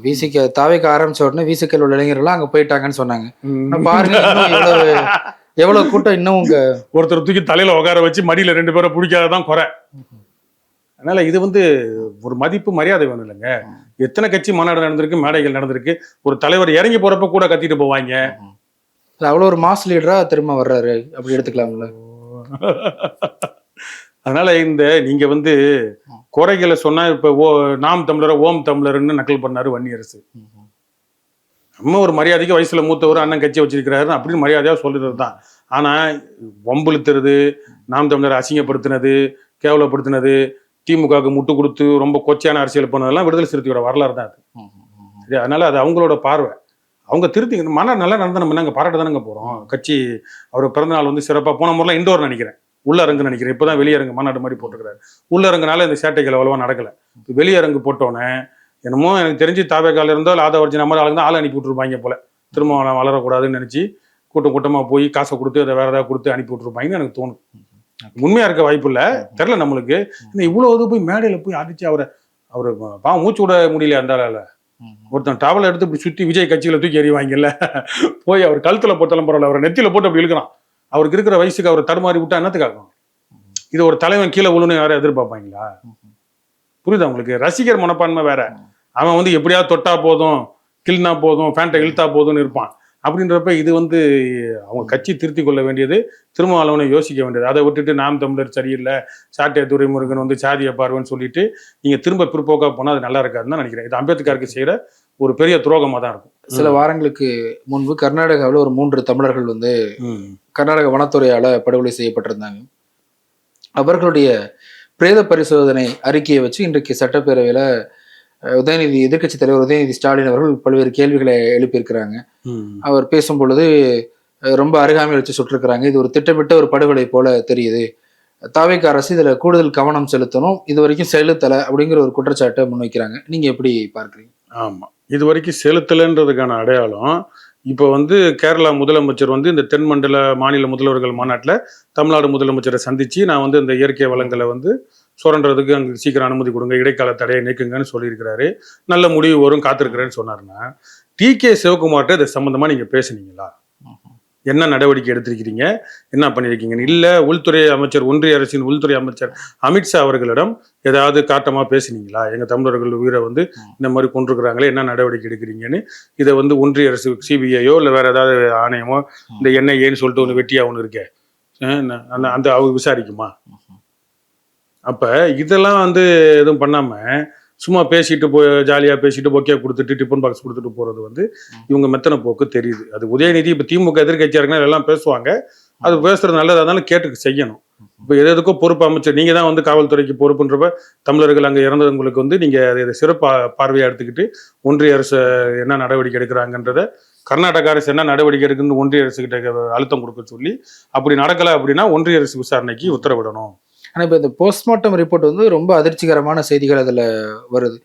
விசிக தாவைக்க ஆரம்பிச்ச உடனே விசிகல் உள்ள இளைஞர்கள் அங்க போயிட்டாங்கன்னு சொன்னாங்க. பாருங்க எவ்வளவு கூட்டம் இன்னும் உங்க ஒருத்தர் தூக்கி தலையில உட்கார வச்சு மடியில 2 பேரை பிடிக்காததான் குறை. அதனால இது வந்து ஒரு மதிப்பு மரியாதை வேணும் இல்லைங்க. எத்தனை கட்சி மாநாடு நடந்திருக்கு, மேடைகள் நடந்திருக்கு. ஒரு தலைவர் இறங்கி போறப்ப கூட கத்திட்டு போவாங்க. அவ்வளவு ஒரு மாஸ் லீடரா திரும்ப வர்றாரு, அப்படி எடுத்துக்கலாம்ல. அதனால நீங்க வந்து குறைகளை சொன்னா, இப்ப நாம் தமிழரை ஓம் தமிழர்னு நக்கல் பண்ணாரு வன்னியரசு. நம்ம ஒரு மரியாதைக்கு வயசுல மூத்தவர் அண்ணன் கட்சி வச்சிருக்கிறாரு அப்படின்னு மரியாதையா சொல்றது தான். ஆனா வம்புழுத்துறது, நாம் தமிழரை அசிங்கப்படுத்தினது, கேவலப்படுத்தினது, திமுகவுக்கு முட்டு கொடுத்து ரொம்ப கொச்சையான அரசியல் பண்ணதெல்லாம் விடுதலை சிறுத்தையோட வரலாறு தான் அது. சரி, அதனால அது அவங்களோட பார்வை. அவங்க திருத்தி மாநாடு நல்லா நடந்தா நம்ம நாங்கள் பாராட்ட தானங்க போறோம். கட்சி அவர் பிறந்தநாள் வந்து சிறப்பாக போன முறைலாம் இண்டோர் நினைக்கிறேன், உள்ளரங்கு நினைக்கிறேன். இப்போதான் வெளியரங்கு மாநாடு மாதிரி போட்டுக்கிறாரு. உள்ளரங்குனால இந்த சேட்டைகள் அவ்வளவா நடக்கல. வெளியரங்கு போட்டோன்னே என்னமோ எனக்கு தெரிஞ்சு தாவேக்கால இருந்தோ ஆதவர்ஜி நம்ம ஆளுங்க ஆள் அனுப்பி விட்டுருப்பாங்க போல. திரும்ப வளரக்கூடாதுன்னு நினைச்சு கூட்டமா போய் காசை கொடுத்து அதை வேற ஏதாவது கொடுத்து அனுப்பி விட்டுருப்பாங்கன்னு எனக்கு தோணும். உண்மையா இருக்க வாய்ப்பு இல்லை, தெரியல நம்மளுக்கு. இவ்வளவு போய் மேடையில போய் அடிச்சு அவரை பாவம் மூச்சு விட முடியல. அந்த ஆளால ஒருத்தன் டவலை எடுத்து இப்படி சுத்தி விஜய் கட்சியில தூக்கி எறிவாங்கல்ல, போய் அவர் கழுத்துல போட்டாலும் பரவாயில்ல, அவரை நெத்தியில போட்டு அப்படி இழுக்கிறான். அவருக்கு இருக்கிற வயசுக்கு அவர் தடுமாறி விட்டா என்னத்துக்காகும்? இது ஒரு தலைவன் கீழே விழுன்னு யாரும் எதிர்பார்ப்பாங்களா? புரியுதா உங்களுக்கு? ரசிகர் மனப்பான்மை வேற, அவன் வந்து எப்படியாவது தொட்டா போதும், கிள்னா போதும், ஃபேண்ட்டை இழுத்தா போதும்னு இருப்பான். அப்படின்றப்ப இது வந்து அவங்க கட்சி திருத்திக் கொள்ள வேண்டியது, திருமாவளவனை யோசிக்க வேண்டியது. அதை விட்டுட்டு நாம் தமிழர் சரியில்லை, சாட்டை துரைமுருகன் வந்து சாதிய பார்வைன்னு சொல்லிட்டு நீங்க திரும்ப பிற்போக்கா போனா அது நல்லா இருக்காதுன்னு தான் நினைக்கிறேன். இது அம்பேத்கருக்கு செய்யற ஒரு பெரிய துரோகமா தான் இருக்கும். சில வாரங்களுக்கு முன்பு கர்நாடகாவில் ஒரு 3 தமிழர்கள் வந்து கர்நாடக வனத்துறையால படுகொலை செய்யப்பட்டிருந்தாங்க. அவர்களுடைய பிரேத பரிசோதனை அறிக்கையை வச்சு இன்றைக்கு சட்டப்பேரவையில உதயநிதி எதிர்க்கட்சி தலைவர் உதயநிதி ஸ்டாலின் அவர்கள் பல்வேறு கேள்விகளை எழுப்பியிருக்கிறாங்க. அவர் பேசும் பொழுது ரொம்ப அருகாமையில் வச்சு சுட்டிருக்கிறாங்க. இது ஒரு திட்டமிட்ட ஒரு படுகொலை போல தெரியுது. தாவேக அரசு இதுல கூடுதல் கவனம் செலுத்தணும், இது வரைக்கும் செலுத்தலை அப்படிங்கிற ஒரு குற்றச்சாட்டை முன்வைக்கிறாங்க. நீங்க எப்படி பார்க்குறீங்க? ஆமா, இது வரைக்கும் செலுத்தலைன்றதுக்கான அடையாளம் இப்போ வந்து கேரளா முதலமைச்சர் வந்து இந்த தென்மண்டல மாநில முதல்வர்கள் மாநாட்டில் தமிழ்நாடு முதலமைச்சரை சந்திச்சு நான் வந்து இந்த இயற்கை வளங்களை வந்து சுரண்டுறதுக்கு அங்கே சீக்கிரம் அனுமதி கொடுங்க, இடைக்கால தடையை நீக்குங்கன்னு சொல்லியிருக்கிறாரு. நல்ல முடிவு வரும் காத்திருக்கிறேன்னு சொன்னாருன்னா, டி.கே. சிவகுமார்கிட்ட இது சம்பந்தமா நீங்க பேசுனீங்களா? என்ன நடவடிக்கை எடுத்திருக்கிறீங்க, என்ன பண்ணியிருக்கீங்கன்னு? இல்லை உள்துறை அமைச்சர், ஒன்றிய அரசின் உள்துறை அமைச்சர் அமித்ஷா அவர்களிடம் ஏதாவது காட்டமாக பேசுனீங்களா? எங்கள் தமிழர்கள் உயிரை வந்து இந்த மாதிரி கொண்டிருக்கிறாங்களே, என்ன நடவடிக்கை எடுக்கிறீங்கன்னு? இதை வந்து ஒன்றிய அரசு சிபிஐயோ இல்லை வேற ஏதாவது ஆணையமோ, இந்த என்ஐஏன்னு சொல்லிட்டு ஒன்று வெட்டியா ஒன்று இருக்கே, அந்த அவங்க விசாரிக்குமா? அப்போ இதெல்லாம் வந்து எதுவும் பண்ணாமல் சும்மா பேசிட்டு ஜாலியாக பேசிட்டு பொக்கே கொடுத்துட்டு டிஃபன் பாக்ஸ் கொடுத்துட்டு போகிறது வந்து இவங்க மெத்தனை போக்கு தெரியுது. அது உதயநிதி இப்போ திமுக எதிர்கட்சியாக இருக்குன்னா எல்லாம் பேசுவாங்க, அது பேசுறது நல்லதாக இருந்தாலும் கேட்டு செய்யணும். இப்போ எதுக்கோ பொறுப்பு அமைச்சர் நீங்கள் தான் வந்து காவல்துறைக்கு பொறுப்புன்றப்ப தமிழர்கள் அங்கே இறந்தவங்களுக்கு வந்து நீங்கள் அதை சிறப்பு பார்வையாக எடுத்துக்கிட்டு ஒன்றிய அரசு என்ன நடவடிக்கை எடுக்கிறாங்கன்றத, கர்நாடக அரசு என்ன நடவடிக்கை எடுக்குன்னு ஒன்றிய அரசுக்கிட்ட அழுத்தம் கொடுக்க சொல்லி, அப்படி நடக்கலை அப்படின்னா ஒன்றிய அரசு விசாரணைக்கு உத்தரவிடணும். ஆனால் இப்போ இந்த போஸ்ட்மார்ட்டம் ரிப்போர்ட் வந்து ரொம்ப அதிர்ச்சிகரமான செய்திகள் அதில் வருது.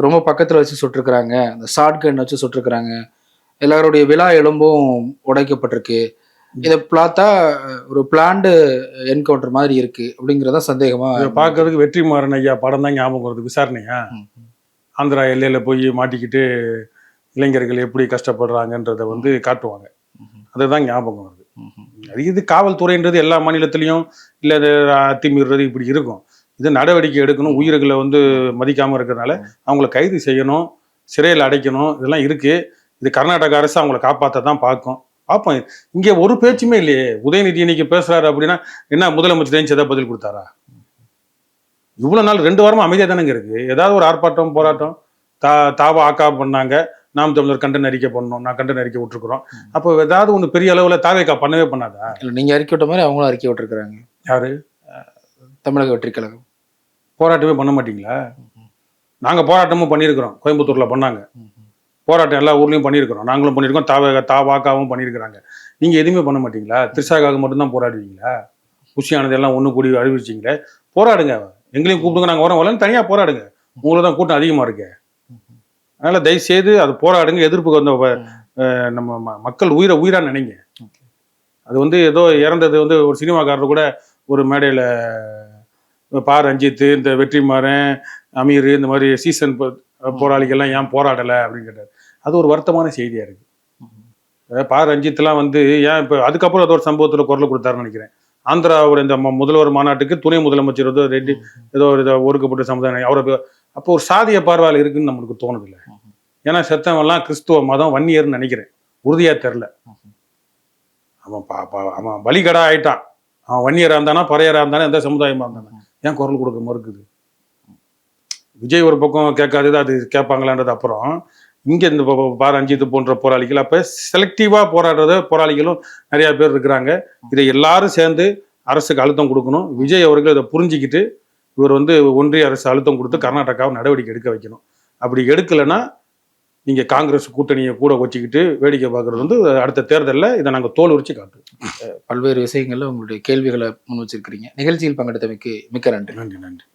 ரொம்ப பக்கத்தில் வச்சு சுட்டிருக்கிறாங்க, இந்த ஷார்ட் கன் வச்சு சுட்டிருக்கிறாங்க, எல்லாருடைய விழா எலும்பும் உடைக்கப்பட்டிருக்கு. இதை பார்த்தா ஒரு பிளான்டு என்கவுண்டர் மாதிரி இருக்கு அப்படிங்கிறதா சந்தேகமா பார்க்கறதுக்கு வெற்றிமாறன் ஐயா படம் தான் ஞாபகம் வருது. விசாரணையா ஆந்திரா எல்லையில போய் மாட்டிக்கிட்டு இளைஞர்கள் எப்படி கஷ்டப்படுறாங்கன்றத வந்து காட்டுவாங்க, அதுதான் ஞாபகம் வருது. இது காவல்துறைன்றது எல்லா மாநிலத்திலையும் இல்லை அத்துமீறது இப்படி இருக்கும். இது நடவடிக்கை எடுக்கணும், உயிர்களை வந்து மதிக்காம இருக்கிறதுனால அவங்கள கைது செய்யணும், சிறையில் அடைக்கணும், இதெல்லாம் இருக்கு. இது கர்நாடக அரசு அவங்களை காப்பாற்ற தான் பார்ப்போம். இங்கே ஒரு பேச்சுமே இல்லையே. உதயநிதி இன்னைக்கு பேசுறாரு அப்படின்னா என்ன முதலமைச்சர் ஏதாவது பதில் கொடுத்தாரா? இவ்வளவு நாள் 2 வாரமா அமைதியா தானங்க இருக்கு. ஏதாவது ஒரு ஆர்ப்பாட்டம் போராட்டம் தாவா ஆக்கா பண்ணாங்க, நாம் தமிழர் கண்டன அறிக்கை பண்ணோம், நான் கண்டன அறிக்கை விட்டுருக்குறோம். அப்போ ஏதாவது ஒன்று பெரிய அளவில் தாவேக்கா பண்ணவே பண்ணாதா? இல்லை, நீங்க அறிக்கை விட்ட மாதிரி அவங்களும் அறிக்கை விட்டுருக்குறாங்க. யாரு? தமிழக வெற்றி கழகம். போராட்டமே பண்ண மாட்டீங்களா? நாங்க போராட்டமும் பண்ணியிருக்கிறோம், கோயம்புத்தூர்ல பண்ணாங்க போராட்டம், எல்லா ஊர்லயும் பண்ணியிருக்கிறோம், நாங்களும் பண்ணியிருக்கோம், தாவாக்காவும் பண்ணியிருக்கிறாங்க. நீங்க எதுவுமே பண்ண மாட்டீங்களா? திரிஷாக்காக மட்டும்தான் போராடுவீங்களா? குஷியானது எல்லாம் ஒன்று கூடி அறிவிச்சிங்களே, போராடுங்க, எங்களையும் கூப்பிடுங்க, நாங்கள் வரோம் வரலன்னு தனியாக போராடுங்க. உங்களுக்கு தான் கூட்டம் அதிகமாக இருக்கு. அதனால தயவு செய்து அது போராடுங்க. எதிர்ப்புக்கு வந்த நம்ம மக்கள் உயிரா நினைங்க. அது வந்து ஏதோ இறந்தது வந்து ஒரு சினிமாக்காரர் கூட ஒரு மேடையில் பா ரஞ்சித், இந்த வெற்றிமாறன், அமீர், இந்த மாதிரி சீசன் போராளிகள்லாம் ஏன் போராடலை அப்படின்னு கேட்டார். அது ஒரு வருத்தமான செய்தியா இருக்கு. பா ரஞ்சித்லாம் வந்து ஏன் இப்போ அதுக்கப்புறம் ஏதோ ஒரு சம்பவத்தில் குரல் கொடுத்தாருன்னு நினைக்கிறேன். ஆந்திராவோட இந்த முதல்வர் மாநாட்டுக்கு துணை முதலமைச்சர் ஏதோ ரெட்டி ஏதோ ஒரு ஒடுக்கப்பட்ட சமுதாயம் அவரை, அப்போ ஒரு சாதிய பார்வையில் இருக்குன்னு நம்மளுக்கு தோணுது இல்லை. ஏன்னா செத்தவெல்லாம் கிறிஸ்துவ மதம் வன்னியர்னு நினைக்கிறேன், உறுதியா தெரில. அவன் பலிகடா ஆயிட்டான். அவன் வன்னியரா இருந்தானா பறையரா இருந்தானே எந்த சமுதாயமா இருந்தானே ஏன் குரல் கொடுக்க மறுக்குது? விஜய் ஒரு பக்கம் கேட்காதது, அது கேட்பாங்களான்றது அப்புறம். இங்க இந்த பா ரஞ்சித் போன்ற போராளிகள் அப்ப செலக்டிவா போராடுறத போராளிகளும் நிறைய பேர் இருக்கிறாங்க. இதை எல்லாரும் சேர்ந்து அரசுக்கு அழுத்தம் கொடுக்கணும். விஜய் அவர்கள் இதை புரிஞ்சுக்கிட்டு இவர் வந்து ஒன்றிய அரசு அழுத்தம் கொடுத்து கர்நாடகாவை நடவடிக்கை எடுக்க வைக்கணும். அப்படி எடுக்கலைன்னா நீங்க காங்கிரஸ் கூட்டணியை கூட வச்சுக்கிட்டு வேடிக்கை பார்க்கறது வந்து அடுத்த தேர்தலில் இதை நாங்கள் தோல் உரிச்சு காட்டுவோம். பல்வேறு விஷயங்கள்ல உங்களுடைய கேள்விகளை முன் வச்சிருக்கிறீங்க. நிகழ்ச்சியில் பங்கெடுத்தமைக்கு மிக்க நன்றி. நன்றி.